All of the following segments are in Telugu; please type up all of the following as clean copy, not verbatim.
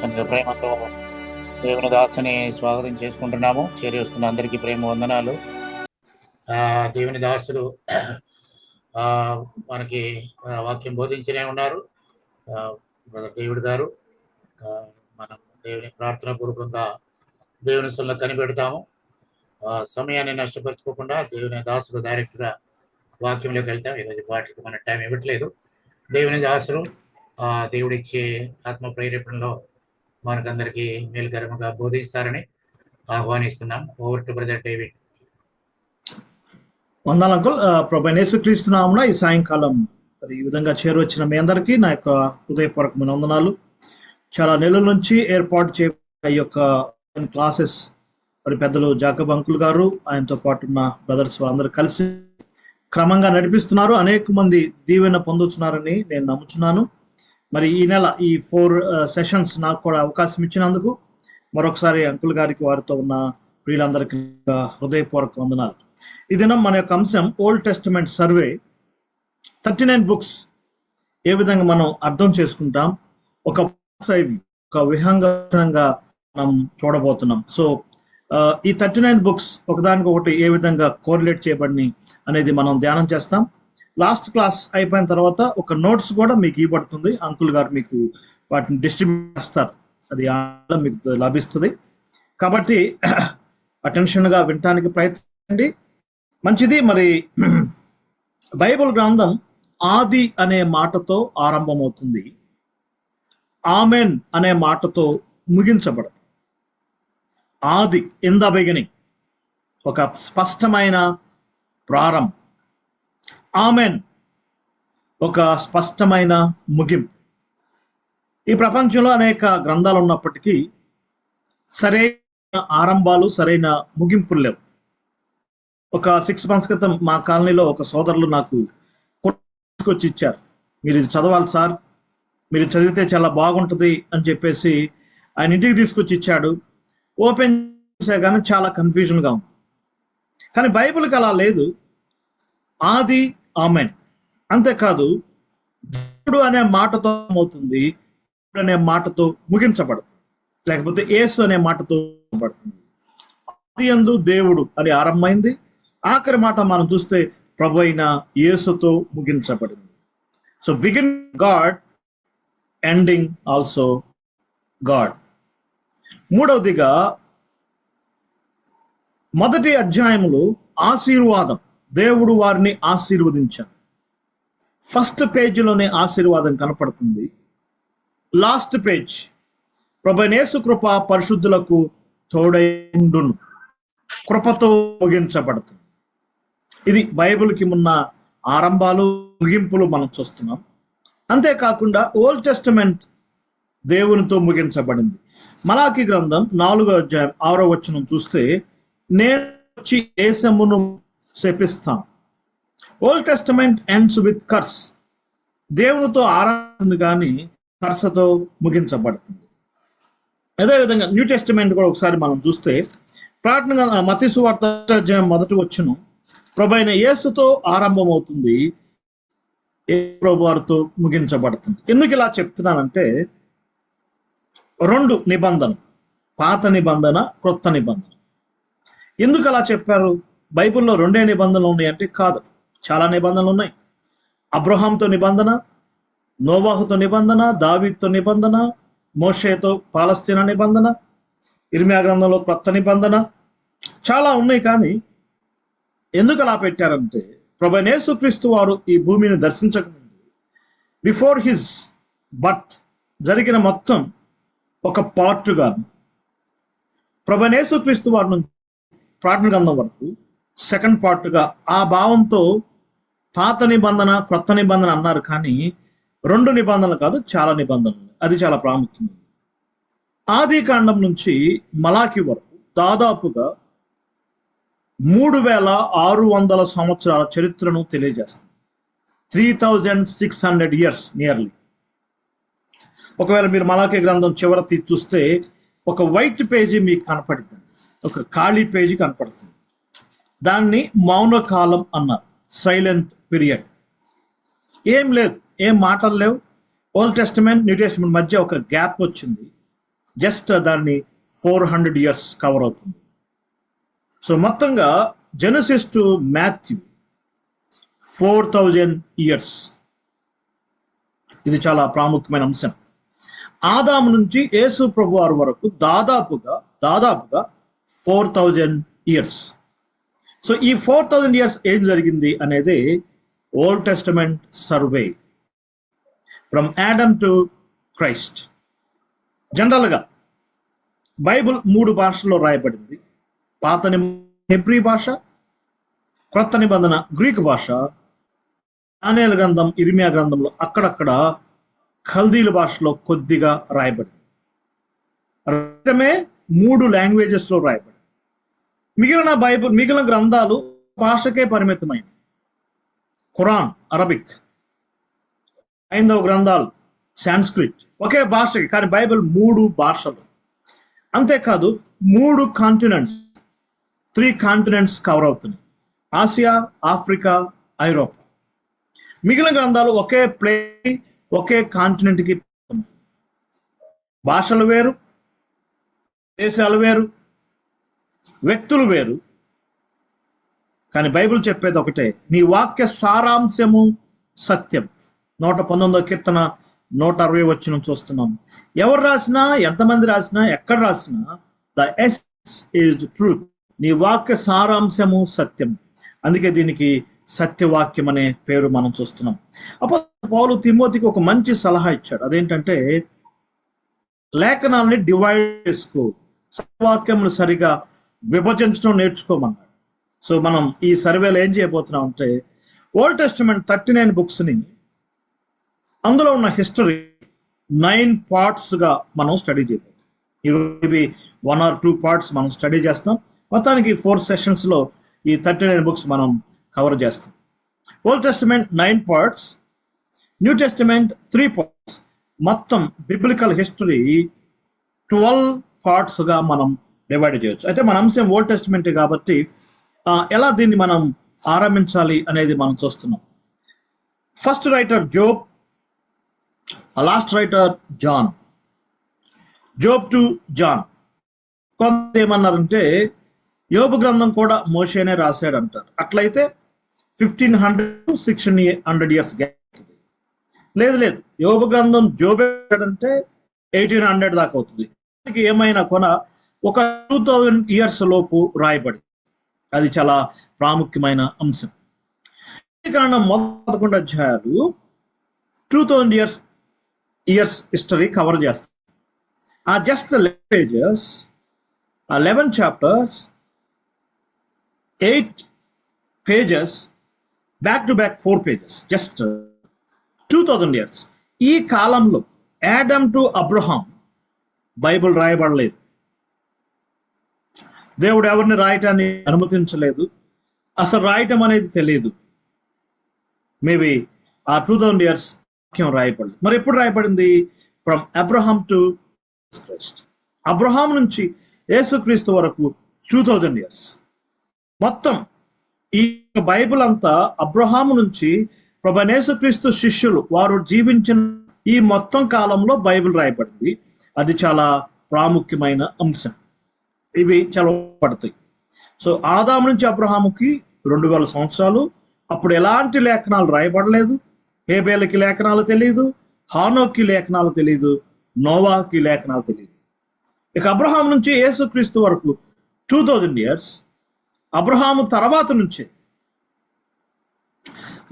అతని ప్రేమతో దేవుని దాసుని స్వాగతం చేసుకుంటున్నాము. చేరి వస్తున్న అందరికీ ప్రేమ వందనాలు. దేవుని దాసులు మనకి వాక్యం బోధించనే ఉన్నారు. బ్రదర్ డేవిడ్ గారు, మనం దేవుని ప్రార్థన పూర్వకంగా దేవుని సొల్ల కనిపెడతాము. సమయాన్ని నష్టపరుచుకోకుండా దేవుని దాసులు డైరెక్ట్గా వాక్యంలోకి వెళ్తాం. ఈరోజు వాటికి మన టైం ఇవ్వట్లేదు. దేవుని దాసులు దేవుడిచ్చే ఆత్మ ప్రేరేపణలో మనకందరికీ మేలుకరంగా బోధిస్తారని ఆహ్వానిస్తున్నాం. Over to brother David. వందనాలు అంకుల్. ప్రభు యేసుక్రీస్తు నామమున ఈ సాయంకాలం ఈ విధంగా చేరువచ్చిన మీ అందరికీ నా యొక్క హృదయపూర్వకమైన వందనాలు. చాలా నెలల నుంచి ఏర్పాటు చేయ యొక్క క్లాసెస్ మరి పెద్దలు జాకబ్ అంకుల్ గారు, ఆయనతో పాటు ఉన్న బ్రదర్స్ అందరూ కలిసి క్రమంగా నడిపిస్తున్నారు. అనేక మంది దీవెన పొందుతున్నారని నేను నమ్ముతున్నాను. మరి ఈ నెల ఈ 4 సెషన్స్ నాకు కూడా అవకాశం ఇచ్చినందుకు మరొకసారి అంకుల్ గారికి, వారితో ఉన్న ప్రియులందరికీ హృదయపూర్వక వందనాలు. ఈ దినం మన యొక్క అంశం ఓల్డ్ టెస్టమెంట్ సర్వే. 39 బుక్స్ ఏ విధంగా మనం అర్థం చేసుకుంటాం, ఒక విహంగంగా మనం చూడబోతున్నాం. సో ఈ 39 బుక్స్ ఒకదానికొకటి ఏ విధంగా కోరిలేట్ చేయబడినాయి అనేది మనం ధ్యానం చేస్తాం. లాస్ట్ క్లాస్ అయిపోయిన తర్వాత ఒక నోట్స్ కూడా మీకు ఇవ్వబడుతుంది. అంకుల్ గారు మీకు వాటిని డిస్ట్రిబ్యూట్ చేస్తారు, అది మీకు లభిస్తుంది. కాబట్టి అటెన్షన్గా వినటానికి ప్రయత్నించండి, మంచిది. మరి బైబిల్ గ్రంథం ఆది అనే మాటతో ఆరంభమవుతుంది, ఆమెన్ అనే మాటతో ముగించబడదు. ఆది, ఇన్ ద బిగినింగ్, ఒక స్పష్టమైన ప్రారంభం. ఆమెన్, ఒక స్పష్టమైన ముగింపు. ఈ ప్రపంచంలో అనేక గ్రంథాలు ఉన్నప్పటికీ సరైన ఆరంభాలు, సరైన ముగింపులు లేవు. ఒక 6 months క్రితం మా కాలనీలో ఒక సోదరులు నాకు వచ్చి ఇచ్చారు, మీరు ఇది చదవాలి సార్, మీరు చదివితే చాలా బాగుంటుంది అని చెప్పేసి ఆయన ఇంటికి తీసుకొచ్చి ఇచ్చాడు. ఓపెన్ చేసే కానీ చాలా కన్ఫ్యూజన్గా ఉంది. కానీ బైబిల్కి అలా లేదు. ఆది, ఆమెన్. అంతేకాదు, దేవుడు అనే మాటతో అవుతుంది, దేవుడు అనే మాటతో ముగించబడుతుంది, లేకపోతే యేసు అనే మాటతో పడుతుంది. ఆది యందు దేవుడు అని ఆరంభమైంది, ఆఖరి మాట మనం చూస్తే ప్రభు అయిన యేసుతో ముగించబడింది. So begin God, ending also God. మూడవదిగా మొదటి అధ్యాయములో ఆశీర్వాదం, దేవుడు వారిని ఆశీర్వదించాడు. ఫస్ట్ పేజీలోనే ఆశీర్వాదం కనపడుతుంది. లాస్ట్ పేజ్ ప్రభువైన యేసు కృప పరిశుద్ధులకు తోడైండును, కృపతో ముగించబడుతుంది. ఇది బైబిల్కి ఉన్న ఆరంభాలు, ముగింపులు మనం చూస్తున్నాం. అంతేకాకుండా ఓల్డ్ టెస్టమెంట్ దేవునితో ముగించబడింది. మలాకి గ్రంథం 4వ అధ్యాయం 6వ వచనం చూస్తే, నేను వచ్చి దేశమును శపిస్తాను. Old Testament ends with curse. దేవునితో ఆరంభించింది కానీ కర్సతో ముగించబడుతుంది. అదేవిధంగా న్యూ టెస్టమెంట్ కూడా ఒకసారి మనం చూస్తే, ప్రార్థన మత్తయి సువార్త అధ్యాయం 1వ వచనం ప్రభు అయిన యేసుతో ఆరంభమవుతుంది, ప్రభు వారితో ముగించబడుతుంది. ఎందుకు ఇలా చెప్తున్నానంటే, 2 నిబంధనలు, పాత నిబంధన, క్రొత్త నిబంధన. ఎందుకు అలా చెప్పారు? బైబిల్లో 2 నిబంధనలు ఉన్నాయంటే కాదు, చాలా నిబంధనలు ఉన్నాయి. అబ్రహాంతో నిబంధన, నోవాహుతో నిబంధన, దావీదుతో నిబంధన, మోషేతో పాలస్తీనా నిబంధన, ఇర్మియా గ్రంథంలో క్రొత్త నిబంధన, చాలా ఉన్నాయి. కానీ ఎందుకు అలా పెట్టారంటే, ప్రభువైన యేసుక్రీస్తు వారు ఈ భూమిని దర్శించకముందు, బిఫోర్ హిజ్ బర్త్ జరిగిన మొత్తం ఒక పార్ట్గా ప్రభువైన యేసుక్రీస్తు వారి నుంచి ప్రార్థన గ్రంథం వరకు సెకండ్ పార్ట్గా ఆ భావంతో పాత నిబంధన, క్రొత్త నిబంధన అన్నారు. కానీ 2 నిబంధనలు కాదు, చాలా నిబంధనలు. అది చాలా ప్రాముఖ్యమైనది. ఆది కాండం నుంచి మలాకి వరకు దాదాపుగా 3600 సంవత్సరాల చరిత్రను తెలియజేస్తుంది. 3600 years నియర్లీ. ఒకవేళ మీరు మలాకి గ్రంథం చివర చూస్తే ఒక వైట్ పేజీ మీకు కనపడుతుంది, ఒక ఖాళీ పేజీ కనపడుతుంది. దాన్ని మౌనకాలం అన్నారు, సైలెంట్ పీరియడ్. ఏం లేదు, ఏం మాటలు లేవు. ఓల్డ్ టెస్టమెంట్, న్యూ టెస్టమెంట్ మధ్య ఒక గ్యాప్ వచ్చింది. జస్ట్ దాన్ని 400 ఇయర్స్ కవర్ అవుతుంది. సో మొత్తంగా జెనసిస్ టు మాథ్యూ 4000 ఇయర్స్. ఇది చాలా ప్రాముఖ్యమైన అంశం. ఆదాము నుంచి యేసు ప్రభు వారి వరకు దాదాపుగా 4000 ఇయర్స్. సో ఈ 4000 ఇయర్స్ ఏం జరిగింది అనేది old testament survey from Adam to Christ. జనరల్గా బైబిల్ 3 భాషల్లో రాయబడింది. పాత నిబంధన హెబ్రీ భాష, క్రొత్త నిబంధన గ్రీకు భాష, దానియేలు గ్రంథం, ఇర్మియా గ్రంథంలో అక్కడక్కడ ఖల్దీల భాషలో కొద్దిగా రాయబడింది. రక్తమే 3 లాంగ్వేజెస్లో రాయబడింది. మిగిలిన గ్రంథాలు భాషకే పరిమితమైనవి. ఖురాన్ అరబిక్, 5వ గ్రంథాలు సాంస్క్రిట్, ఒకే భాషకి. కానీ బైబిల్ 3 భాషలు. అంతేకాదు 3 కాంటినెంట్స్, 3 కాంటినెంట్స్ కవర్ అవుతున్నాయి: ఆసియా, ఆఫ్రికా, ఐరోపా. మిగిలిన గ్రంథాలు ఒకే కాంటినెంట్కి. భాషలు వేరు, దేశాలు వేరు, వ్యక్తులు వేరు. కానీ బైబిల్ చెప్పేది ఒకటే: నీ వాక్య సారాంశము సత్యం. 119వ కీర్తన 160 వచనం చూస్తున్నాం. ఎవరు రాసినా, ఎంతమంది రాసినా, ఎక్కడ రాసినా, ద ఎసెన్స్ ఈజ్ ట్రూత్. నీ వాక్య సారాంశము సత్యం. అందుకే దీనికి సత్యవాక్యం అనే పేరు మనం చూస్తున్నాం. అప్పుడు పౌలు తిమోతికి ఒక మంచి సలహా ఇచ్చాడు. అదేంటంటే, లేఖనాలని డివైడ్ చేసుకో, సత్యవాక్యములు సరిగా విభజించడం నేర్చుకోమన్నాడు. సో మనం ఈ సర్వేలో ఏం చేయబోతున్నాం అంటే, ఓల్డ్ టెస్టమెంట్ 39 బుక్స్ని, అందులో ఉన్న హిస్టరీ 9 పార్ట్స్గా మనం స్టడీ చేయబోతున్నాం. ఇవి 1 or 2 పార్ట్స్ మనం స్టడీ చేస్తాం. మొత్తానికి 4 సెషన్స్లో ఈ 39 బుక్స్ మనం కవర్ చేస్తాం. Old testament 9 parts, new testament 3 parts. మొత్తం బిబ్లికల్ హిస్టరీ 12 పార్ట్స్గా మనం డివైడ్ చేయొచ్చు. అయితే మన అంశం ఓల్డ్ టెస్టమెంట్ కాబట్టి ఎలా దీన్ని మనం ఆరంభించాలి అనేది మనం చూస్తున్నాం. First writer Job, last writer John. Job to John. కొంత ఏమన్నారంటే, యోబు గ్రంథం కూడా మోషేనే రాశాడు అంటారు. అట్లయితే 1500 to 1600 ఇయర్స్ గ్యాప్. లేదు, యోబు గ్రంథం జోబే అంటే 1800 దాకా అవుతుంది. ఏమైనా ఒక 2000 ఇయర్స్ లోపు రాయబడి. అది చాలా ప్రాముఖ్యమైన అంశం. కారణం 11 అధ్యాయాలు 2000 ఇయర్స్ హిస్టరీ కవర్ చేస్తాయి. ఆ just 11 chapters, 8 pages, back to back 4 pages, just 2000 years. ఈ కాలంలో యాడమ్ టు అబ్రహాం బైబిల్ రాయబడలేదు. దేవుడు ఎవరిని రాయటాన్ని అనుమతించలేదు. అసలు రాయటం అనేది తెలియదు. మేబీ ఆ 2000 ఇయర్స్ వాక్యం రాయబడలేదు. మరి ఎప్పుడు రాయబడింది? From Abraham to Christ. Abraham నుంచి యేసుక్రీస్తు వరకు 2000 ఇయర్స్. మొత్తం ఈ బైబిల్ అంతా అబ్రహాము నుంచి ప్రభువైన యేసుక్రీస్తు శిష్యులు వారు జీవించిన ఈ మొత్తం కాలంలో బైబిల్ రాయబడింది. అది చాలా ప్రాముఖ్యమైన అంశం. ఇవి చాలా పడతాయి. సో ఆదాము నుంచి అబ్రహాముకి 2000 సంవత్సరాలు. అప్పుడు ఎలాంటి లేఖనాలు రాయబడలేదు. హేబేలుకి లేఖనాలు తెలియదు, హానోక్కి లేఖనాలు తెలియదు, నోవాకి లేఖనాలు తెలియదు. ఇక అబ్రహాం నుంచి యేసుక్రీస్తు వరకు 2000 ఇయర్స్. అబ్రహాము తర్వాత నుంచే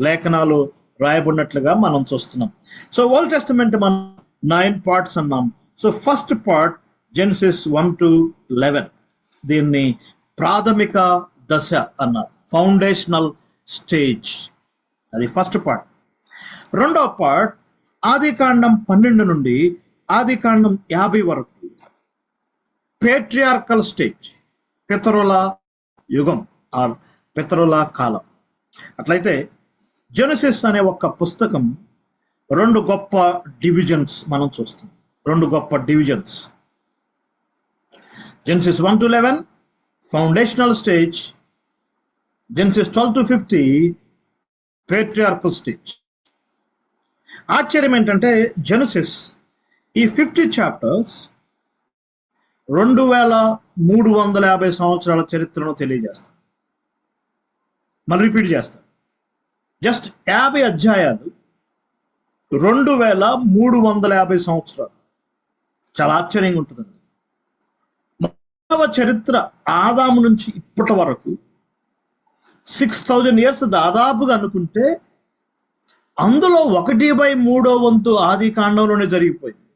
లేఖనాలు రాయబడినట్లుగా మనం చూస్తున్నాం. సో ఓల్డ్ టెస్టమెంట్ మనం 9 పార్ట్స్ అన్నాం. So first part Genesis 1 to 11. దీన్ని ప్రాథమిక దశ అన్నారు, ఫౌండేషనల్ స్టేజ్. అది ఫస్ట్ పార్ట్. రెండవ పార్ట్ ఆదికాండం 12 నుండి ఆదికాండం 50 వరకు, పేట్రియార్కల్ స్టేజ్, పితరుల యుగం ఆర్ పితరుల కాలం. అట్లయితే జెనసిస్ అనే ఒక పుస్తకం 2 గొప్ప డివిజన్స్ మనం చూస్తాం. 2 గొప్ప divisions: Genesis 1 to 11 foundational stage, Genesis 12 to 50 patriarchal stage. ఆశ్చర్యం ఏంటంటే జెనసిస్ ఈ 50 చాప్టర్స్ 2350 సంవత్సరాల చరిత్రను తెలియజేస్తాను. మళ్ళీ రిపీట్ చేస్తాను. జస్ట్ 50 అధ్యాయాలు 2350 సంవత్సరాలు. చాలా ఆశ్చర్యంగా ఉంటుందండి. మానవ చరిత్ర ఆదాము నుంచి ఇప్పటి వరకు 6000 years దాదాపుగా అనుకుంటే, అందులో 1/3 ఆది కాండంలోనే జరిగిపోయింది.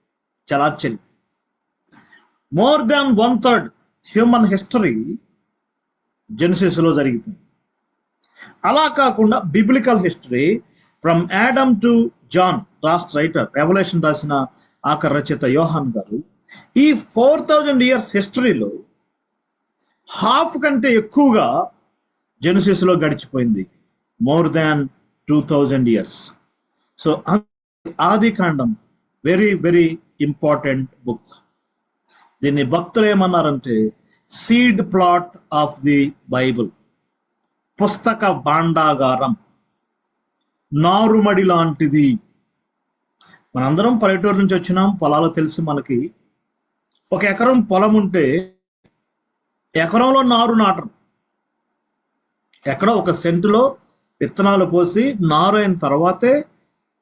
చాలా ఆశ్చర్యం. మోర్ దాన్ 1/3 హ్యూమన్ హిస్టరీ జెనసిస్లో జరిగిపోయింది. అలా కాకుండా biblical history from Adam to John, writer revelation రాసిన ఆఖరి రచయిత యోహాన్ గారు, ఈ 4000 years హిస్టరీలో హాఫ్ కంటే ఎక్కువగా జెనసిస్లో గడిచిపోయింది. More than 2000 years. సో ఆది కాండం వెరీ వెరీ ఇంపార్టెంట్ బుక్. దీన్ని భక్తులు ఏమన్నారంటే seed plot of the Bible, పుస్తక భాండాగారం, నారుమడి లాంటిది. మనందరం పల్లెటూరు నుంచి వచ్చినాం, పొలాలు తెలుసు మనకి. 1 ఎకరం పొలం ఉంటే ఎకరంలో నారు నాటరు. ఎక్కడో 1 సెంటులో విత్తనాలు పోసి నారు అయిన తర్వాతే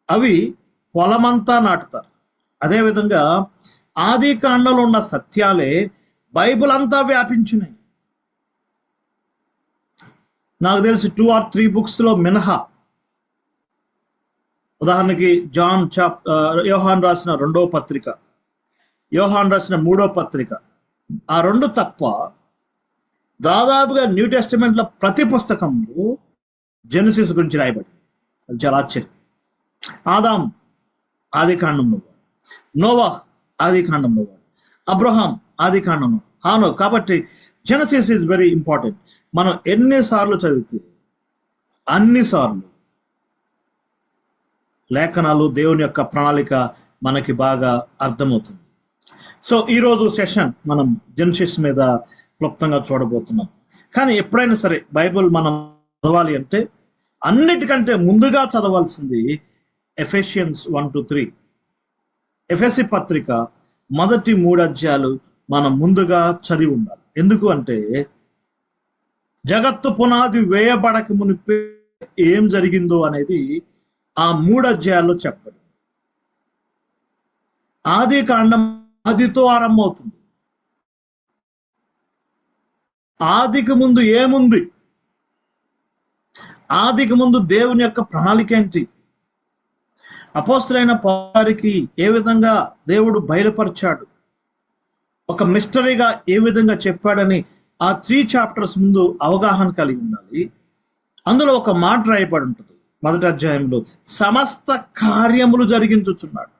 అవి పొలమంతా నాటుతారు. అదేవిధంగా ఆది కాండంలో ఉన్న సత్యాలే బైబిల్ అంతా వ్యాపించినాయి. నాకు తెలిసి 2 or 3 బుక్స్లో మినహా, ఉదాహరణకి యోహాన్ రాసిన 2వ పత్రిక, యోహాన్ రాసిన 3వ పత్రిక, ఆ 2 తప్ప దాదాపుగా న్యూ టెస్టిమెంట్లో ప్రతి పుస్తకంలో జెనసిస్ గురించి రాయబడి. అది చాలా ఆశ్చర్యం. ఆదాం ఆది కాండంలో, నోవాహ్ ఆది కాండంలో, అబ్రహాం ఆది కాండంలో, హానో. కాబట్టి జెనసిస్ ఈజ్ వెరీ ఇంపార్టెంట్. మనం ఎన్నిసార్లు చదివితే అన్నిసార్లు లేఖనాలు, దేవుని యొక్క ప్రణాళిక మనకి బాగా అర్థమవుతుంది. సో ఈరోజు సెషన్ మనం జెనసిస్ మీద క్లుప్తంగా చూడబోతున్నాం. కానీ ఎప్పుడైనా సరే బైబిల్ మనం చదవాలి అంటే అన్నిటికంటే ముందుగా చదవాల్సింది ఎఫెసియన్స్ 1-3. ఎఫెసి పత్రిక మొదటి 3 అధ్యాయాలు మనం ముందుగా చదివి ఉండాలి. ఎందుకు అంటే జగత్తు పునాది వేయబడక మునిపే ఏం జరిగిందో అనేది ఆ 3 అధ్యాయాల్లో చెప్పండి. ఆది కాండం ఆదితో ఆరంభమవుతుంది. ఆదికి ముందు ఏముంది, ఆదికి ముందు దేవుని యొక్క ప్రణాళిక ఏంటి, అపోస్తలులైన పౌలుకి ఏ విధంగా దేవుడు బయలుపరిచాడు, ఒక మిస్టరీగా ఏ విధంగా చెప్పాడని ఆ 3 chapters ముందు అవగాహన కలిగి ఉండాలి. అందులో ఒక మాట రాయబడి ఉంటుంది మొదటి అధ్యాయంలో, సమస్త కార్యములు జరిగించుచున్నాడు.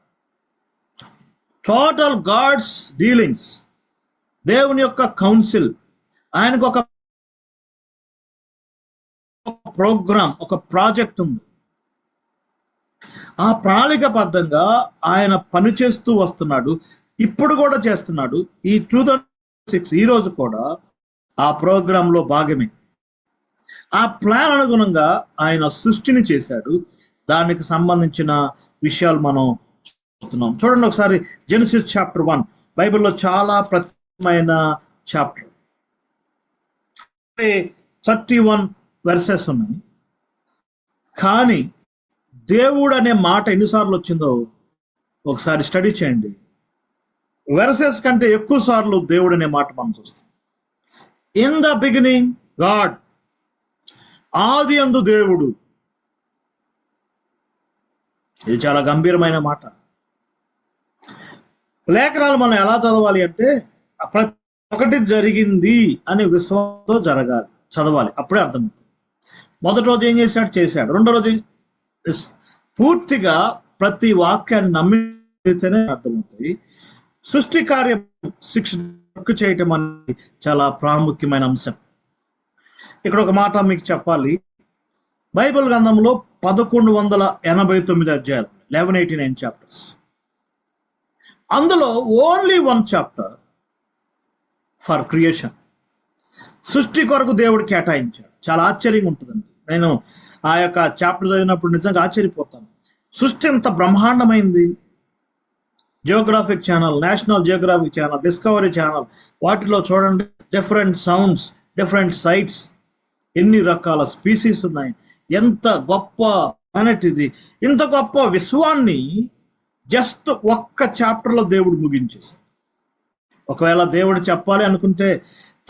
టోటల్ గాడ్స్ డీలింగ్స్, దేవుని యొక్క కౌన్సిల్, ఆయనకు ఒక ప్రోగ్రామ్, ఒక ప్రాజెక్ట్ ఉంది. ఆ ప్రణాళికబద్ధంగా ఆయన పనిచేస్తూ వస్తున్నాడు, ఇప్పుడు కూడా చేస్తున్నాడు. ఈ 2006 ఈ రోజు కూడా ఆ ప్రోగ్రాంలో భాగమే. ఆ ప్లాన్ అనుగుణంగా ఆయన సృష్టిని చేశాడు. దానికి సంబంధించిన విషయాలు మనం చూస్తున్నాం. చూడండి ఒకసారి జెనసిస్ చాప్టర్ 1, బైబిల్లో చాలా ప్రత్యేకమైన చాప్టర్. 31 verses ఉన్నాయి. కానీ దేవుడు అనే మాట ఎన్నిసార్లు వచ్చిందో ఒకసారి స్టడీ చేయండి. వెర్సెస్ కంటే ఎక్కువ సార్లు దేవుడు అనే మాట మనం చూస్తాం. ఇన్ ద బిగినింగ్ గాడ్, ఆది అందు దేవుడు. ఇది చాలా గంభీరమైన మాట. లేఖనాలు మనం ఎలా చదవాలి అంటే ప్రతి ఒక్కటి జరిగింది అని విశ్వాసంతో జరగాలి, చదవాలి, అప్పుడే అర్థమవుతుంది. మొదటి రోజు ఏం చేశాడు. రెండో రోజు పూర్తిగా ప్రతి వాక్యాన్ని నమ్మితేనే అర్థమవుతాయి. సృష్టి కార్యం 6 చేయటం అనేది చాలా ప్రాముఖ్యమైన అంశం. ఇక్కడ ఒక మాట మీకు చెప్పాలి. బైబిల్ గ్రంథంలో 1189 అధ్యాయాలు, 1189 chapters. అందులో ఓన్లీ 1 chapter ఫర్ క్రియేషన్, సృష్టి కొరకు దేవుడు కేటాయించాడు. చాలా ఆశ్చర్యంగా ఉంటుందండి. నేను ఆ యొక్క చాప్టర్ చదివినప్పుడు నిజంగా ఆశ్చర్యపోతాను. సృష్టి ఎంత బ్రహ్మాండమైంది. Geographic channel, National Geographic channel, Discovery channel, వాటిలో చూడండి డిఫరెంట్ సౌండ్స్, డిఫరెంట్ సైట్స్, ఎన్ని రకాల స్పీసీస్ ఉన్నాయి. ఎంత గొప్ప ప్లానెట్ ఇది. ఇంత గొప్ప విశ్వాన్ని జస్ట్ ఒక్క చాప్టర్లో దేవుడు ముగించేశాడు. ఒకవేళ దేవుడు చెప్పాలి అనుకుంటే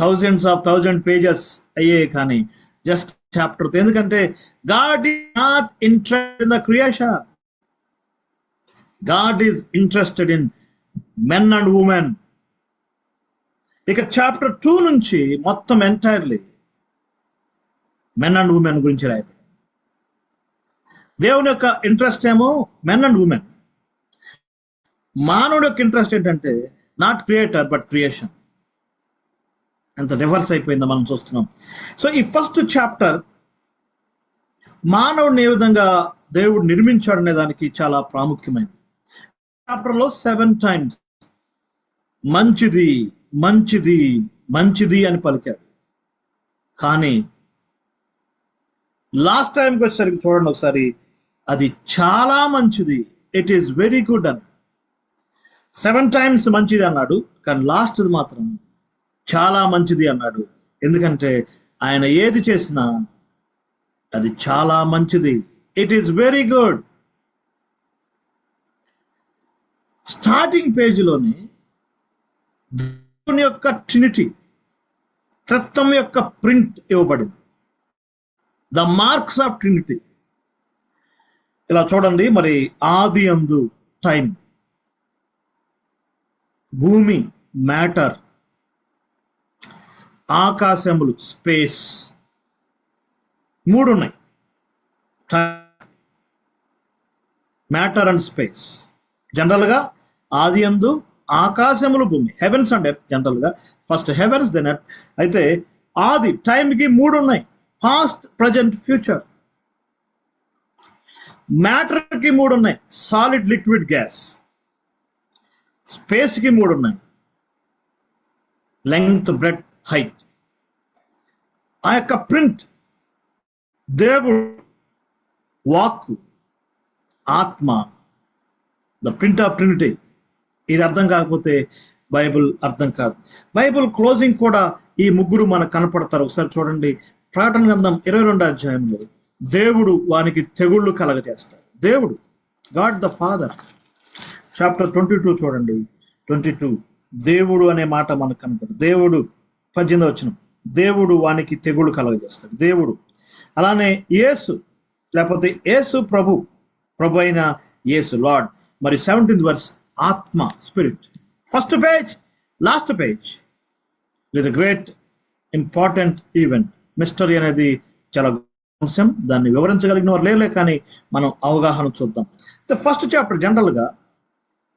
థౌజండ్స్ ఆఫ్ 1000 పేజెస్ అయ్యాయి, కానీ జస్ట్ చాప్టర్. ఎందుకంటే God is not interested in the creation, God is interested in men and women. ఇక చాప్టర్ 2 నుంచి మొత్తం ఎంటైర్లీ మెన్ అండ్ ఉమెన్ గురించి రాయబడింది. దేవుని యొక్క ఇంట్రెస్ట్ ఏమో మెన్ అండ్ ఉమెన్. మానవుడి యొక్క ఇంట్రెస్ట్ ఏంటంటే నాట్ క్రియేటర్ బట్ క్రియేషన్. ఎంత రివర్స్ అయిపోయిందో మనం చూస్తున్నాం. సో ఈ ఫస్ట్ చాప్టర్ మానవుడిని ఏ విధంగా దేవుడు నిర్మించాడు అనే దానికి చాలా ప్రాముఖ్యమైనది. చాప్టర్లో 7 times మంచిది మంచిది మంచిది అని పలికాడు. కానీ లాస్ట్ టైంకి వచ్చేసరికి చూడండి ఒకసారి, అది చాలా మంచిది, ఇట్ ఈస్ వెరీ గుడ్ అని. 7 times మంచిది అన్నాడు, కానీ లాస్ట్ మాత్రం చాలా మంచిది అన్నాడు. ఎందుకంటే ఆయన ఏది చేసినా అది చాలా మంచిది, it is very good. Starting పేజీలోనే దేవుని యొక్క ట్రినిటీ, త్రిత్వం యొక్క ప్రింట్ ఇవ్వబడింది, ద మార్క్స్ ఆఫ్ ట్రినిటీ. ఇలా చూడండి, మరి ఆది అందు టైం, భూమి మ్యాటర్, ఆకాశములు స్పేస్, 3 ఉన్నాయి, మ్యాటర్ అండ్ స్పేస్. జనరల్గా ఆది అందు ఆకాశములు, భూమి, హెవెన్స్ అండ్ ఎర్త్. జనరల్గా ఫస్ట్ హెవెన్స్ దెన్ ఎర్త్. అయితే ఆది టైంకి 3 ఉన్నాయి, పాస్ట్ ప్రజెంట్ ఫ్యూచర్. మ్యాటర్కి 3 ఉన్నాయి, సాలిడ్ లిక్విడ్ గ్యాస్. స్పేస్కి 3 ఉన్నాయి, లెంగ్త్ బ్రెడ్త్ హైట్. ఆ యొక్క ప్రింట్, దేవుడు, వాక్కు, ఆత్మ, ద ప్రింట్ ఆఫ్ ట్రినిటీ. ఇది అర్థం కాకపోతే బైబిల్ అర్థం కాదు. బైబిల్ క్లోజింగ్ కూడా ఈ ముగ్గురు మనకు కనపడతారు. ఒకసారి చూడండి, ప్రకటన గ్రంథం 22వ అధ్యాయంలో దేవుడు వానికి తెగుళ్ళు కలగజేస్తాడు. దేవుడు, గాడ్ ద ఫాదర్. చాప్టర్ 22 చూడండి, 22 దేవుడు అనే మాట మనకు కనపడదు. దేవుడు 18వ వచనం, దేవుడు వానికి తెగుళ్ళు కలగజేస్తాడు. దేవుడు. అలానే యేసు, లేకపోతే యేసు ప్రభు, ప్రభు అయిన యేసు, లార్డ్. మరి 17th verse, ఆత్మ, spirit. First page, last page with great important event. Mystery అనేది చాలా అంశం, దాన్ని వివరించగలిగిన వారు లేలే, కానీ మనం అవగాహన చూద్దాం. ఫస్ట్ చాప్టర్ జనరల్గా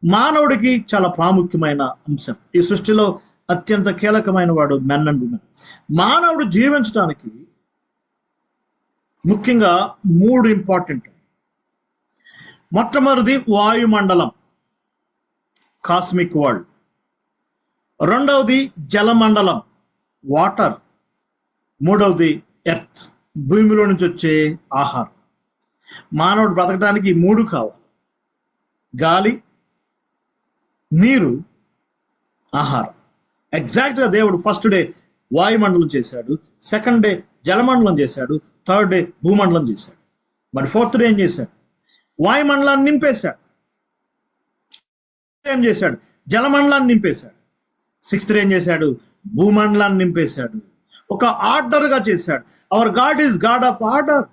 మానవుడికి చాలా ప్రాముఖ్యమైన అంశం. ఈ సృష్టిలో అత్యంత కీలకమైన వాడు మెన్ అండ్ ఉమెన్. మానవుడు జీవించడానికి ముఖ్యంగా 3 ఇంపార్టెంట్. మొట్టమొదటిది వాయుమండలం, కాస్మిక్ వరల్డ్. రెండవది జలమండలం, వాటర్. మూడవది ఎర్త్, భూమిలో నుంచి వచ్చే ఆహారం. మానవుడు బ్రతకడానికి 3 కావాలి, గాలి, నీరు, ఆహారం. ఎగ్జాక్ట్గా దేవుడు ఫస్ట్ డే వాయుమండలం చేశాడు, సెకండ్ డే జలమండలం చేశాడు, థర్డ్ డే భూమండలం చేశాడు. మరి 4th డే ఏం చేశాడు? వాయుమండలాన్ని నింపేశాడు. ఏం చేశాడు? జలమండలాన్ని నింపేశాడు. 6th డే ఏం చేశాడు? భూమండలాన్ని నింపేశాడు. ఒక ఆర్డర్గా చేశాడు. Our God is God of order.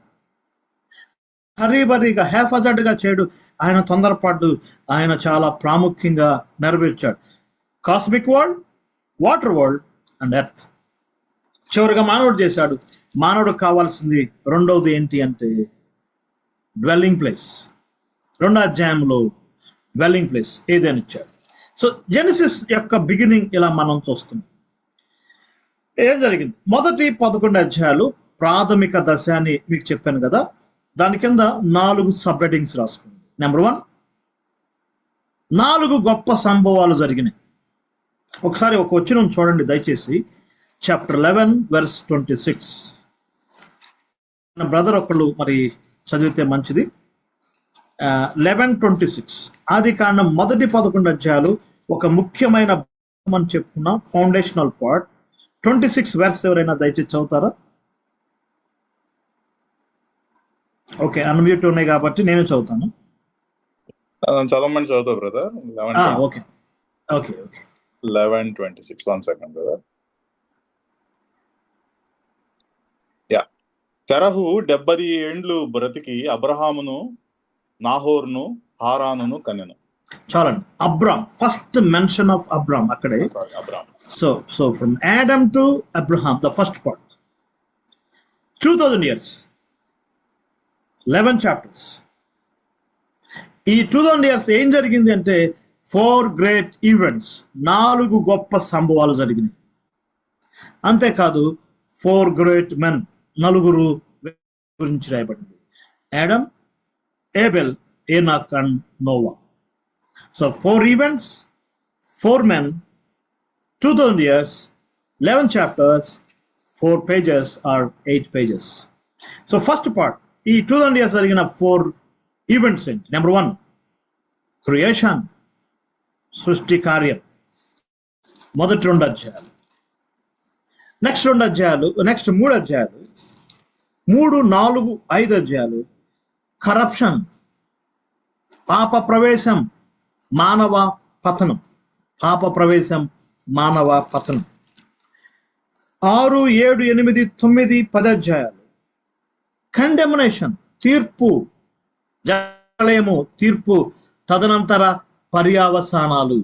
హరీబరీగా, హేఫజడ్గా చేయడు. ఆయన తొందరపాటు, ఆయన చాలా ప్రాముఖ్యంగా నెరవేర్చాడు. Cosmic world, water world and earth. చివరిగా మానవుడు చేశాడు. మానవుడికి కావాల్సింది రెండవది ఏంటి అంటే డ్వెల్లింగ్ ప్లేస్. 2వ అధ్యాయంలో డ్వెల్లింగ్ ప్లేస్ ఏదైనా ఇచ్చాడు. సో జెనసిస్ యొక్క బిగినింగ్ ఇలా మనం చూస్తున్నాం. ఏం జరిగింది? మొదటి 11 అధ్యాయాలు ప్రాథమిక దశ అని మీకు చెప్పాను కదా. దాని కింద 4 సబ్ హెడ్డింగ్స్ రాసుకుంది. నెంబర్ 1, 4 గొప్ప సంభవాలు జరిగినాయి. ఒకసారి ఒక వచనం చూడండి దయచేసి. Chapter 11 verse 26. నా బ్రదర్ ఒకళ్ళు మరి చదివితే మంచిది. 11:26. ఆది కాండం మొదటి 11 అధ్యాయాలు ఒక ముఖ్యమైన అని చెప్పుకున్నాం, ఫౌండేషనల్ పార్ట్. 26 వెర్స్ ఎవరైనా దయచేసి చదువుతారా? ఓకే, అన్మ్యూట్ ఉన్నాయి కాబట్టి నేను చదువుతాను. చదవమని చదువుతా brother. Okay okay okay 11:26. 1 second brother. Yeah. తెరహు 70 ఏండ్లు బ్రతికి అబ్రహామును, నాహోరును, హారానును కనెను. చాలండి. Abram, first mention of Abram అక్కడే. Abraham. So from Adam to Abraham, the first part, 2000 years, 11 chapters. ఈ 2000 years ఏం జరిగింది అంటే 4 great events, 4 గొప్ప సంభవాలు జరిగినాయి. అంతేకాదు 4 great men, 4 గురించి రాయబడింది. Adam, Abel, Enoch and Noah. So 4 events, 4 men, 2000 years, 11 chapters, 4 pages or 8 pages. So first part, ఈ 2000 years జరిగిన 4 ఈవెంట్స్ ఏంటి? నెంబర్ 1, క్రియేషన్, సృష్టి కార్యం, మొదటి 2 అధ్యాయాలు. నెక్స్ట్ 3 అధ్యాయాలు, 3, 4, 5 అధ్యాయాలు కరప్షన్, పాప ప్రవేశం, మానవ పతనం. 6, 7, 8, 9, 10 అధ్యాయాలు కండెమనేషన్, తీర్పు, జలయము, తీర్పు, తదనంతర పర్యావసానాలు.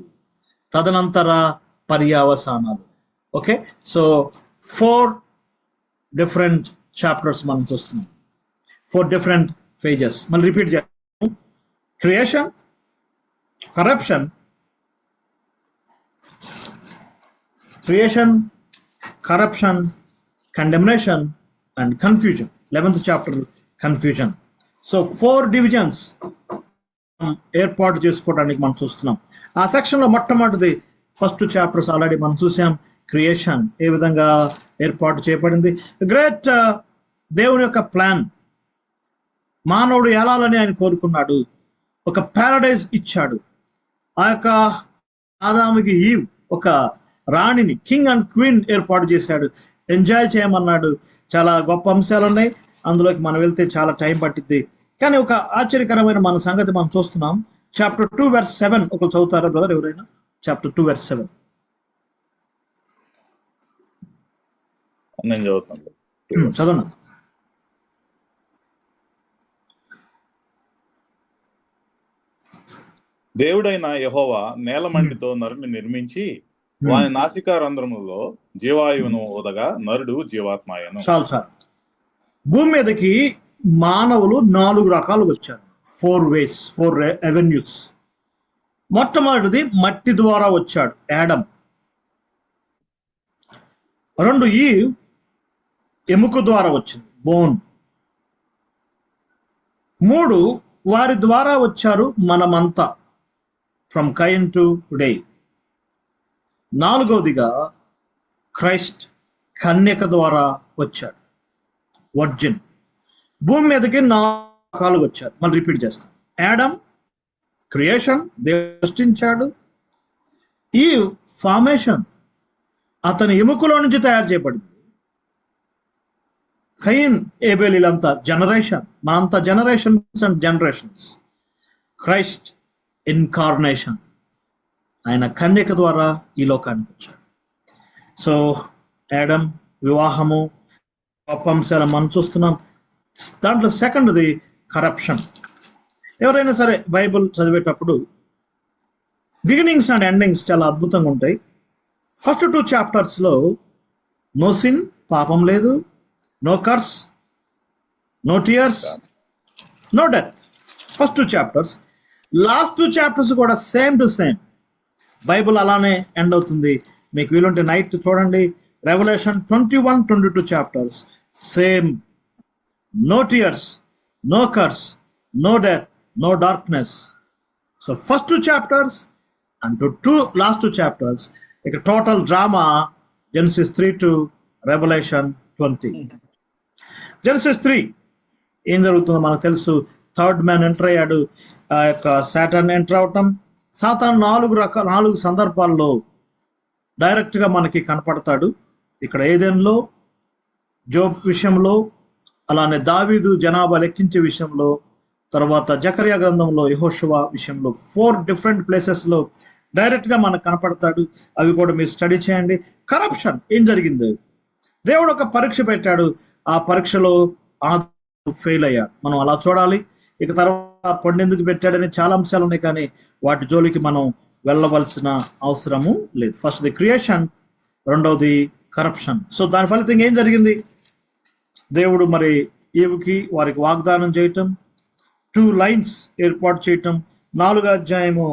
ఓకే, సో 4 డిఫరెంట్ చాప్టర్స్ మనం చూస్తున్నాం, 4 డిఫరెంట్ ఫేజెస్. మళ్ళీ రిపీట్ చేస్తాం. Creation, corruption, condemnation and confusion. 11th chapter, confusion. So 4 divisions ఏర్పాటు చేసుకోవడానికి మనం చూస్తున్నాం. ఆ సెక్షన్లో మొట్టమొదటిది ఫస్ట్ చాప్టర్స్ ఆల్రెడీ మనం చూసాం. క్రియేషన్ ఏ విధంగా ఏర్పాటు చేయబడింది, గ్రేట్ దేవుని యొక్క ప్లాన్. మానవుడు ఎలాలని ఆయన కోరుకున్నాడు, ఒక ప్యారడైజ్ ఇచ్చాడు. ఆ యొక్క ఆదాముకి ఈవ్ ఒక రాణిని, కింగ్ అండ్ క్వీన్ ఏర్పాటు చేశాడు, ఎంజాయ్ చేయమన్నాడు. చాలా గొప్ప అంశాలు ఉన్నాయి, అందులోకి మనం వెళ్తే చాలా టైం పట్టిద్ది. కానీ ఒక ఆశ్చర్యకరమైన మన సంగతి మనం చూస్తున్నాం. చాప్టర్ 2 verse 7 ఒకరు చదువుతారా బ్రదర్ ఎవరైనా? Chapter 2 verse 7. నేను చదువుతాను. చదవనా? దేవుడైన యెహోవా నేలమంటితో నరుని నిర్మించి వాని నాసికా రంధ్రములో జీవాయువును ఊదగా నరుడు జీవాత్మాయను. చాలు. భూమి మీదకి మానవులు 4 రకాలు వచ్చారు. 4 ways, 4 avenues. మొట్టమొదటిది మట్టి ద్వారా వచ్చాడు, యాడమ్. 2, ఈవ్, ఎముక ద్వారా వచ్చింది, బోన్. 3, వారి ద్వారా వచ్చారు మనమంతా, ఫ్రమ్ కైన్ టు టుడే. 4వదిగా క్రైస్ట్, కన్యక ద్వారా వచ్చాడు, వర్జిన్. భూమి మీదకి 4 రకాలు వచ్చారు. మళ్ళీ రిపీట్ చేస్తాం. యాడమ్, క్రియేషన్, దేవుడు సృష్టించాడు. ఈవ్, ఫార్మేషన్, అతని ఎముకలో నుంచి తయారు చేయబడింది. కయిన్, ఏబెల్, వీళ్ళంతా జనరేషన్, మనంతా generations and generations. Christ, incarnation, ఆయన కన్యక ద్వారా ఈ లోకానికి వచ్చాడు. సో యాడమ్, వివాహము, గొప్ప అంశాలు మనం చూస్తున్నాం. దాంట్లో సెకండ్ది కరప్షన్. ఎవరైనా సరే బైబుల్ చదివేటప్పుడు బిగినింగ్స్ అండ్ ఎండింగ్స్ చాలా అద్భుతంగా ఉంటాయి. ఫస్ట్ 2 chaptersలో నో సిన్, పాపం లేదు, no curse, no tears, no death. First 2 chapters. Last 2 chapters కూడా సేమ్ టు సేమ్. బైబుల్ అలానే ఎండ్ అవుతుంది. మీకు వీలుంటే నైట్ చూడండి. రెవల్యూషన్ 21, 22 chapters, సేమ్. No tears, no curse, no death, no darkness. So first 2 chapters and last 2 chapters. ఇక total drama Genesis 3 to revelation 20. Genesis 3 ఏం జరుగుతుందో మనకు తెలుసు. థర్డ్ మ్యాన్ ఎంటర్ అయ్యాడు, ఆ యొక్క సాటాన్ ఎంటర్ అవటం. సాతాను 4 సందర్భాల్లో డైరెక్ట్ గా మనకి కనపడతాడు. ఇక్కడ ఏదెన్లో, జోబ్ విషయంలో, అలానే దావీదు జనాభా లెక్కించే విషయంలో, తర్వాత జకర్యా గ్రంథంలో, యెహోషువ విషయంలో 4 డిఫరెంట్ ప్లేసెస్ లో డైరెక్ట్ గా మనకు కనపడతాడు. అవి కూడా మీరు స్టడీ చేయండి. కరప్షన్ ఏం జరిగింది? దేవుడు ఒక పరీక్ష పెట్టాడు, ఆ పరీక్షలో ఫెయిల్ అయ్యాడు. మనం అలా చూడాలి. ఇక తర్వాత పండెందుకు పెట్టాడని చాలా అంశాలు ఉన్నాయి, కానీ వాటి జోలికి మనం వెళ్ళవలసిన అవసరము లేదు. ఫస్ట్ ది క్రియేషన్, రెండవది కరప్షన్. సో దాని ఫలితంగా ఏం జరిగింది? దేవుడు మరి ఈవుకి వారికి వాగ్దానం చేయటం, 2 లైన్స్ ఏర్పాటు చేయటం, 4వ అధ్యాయము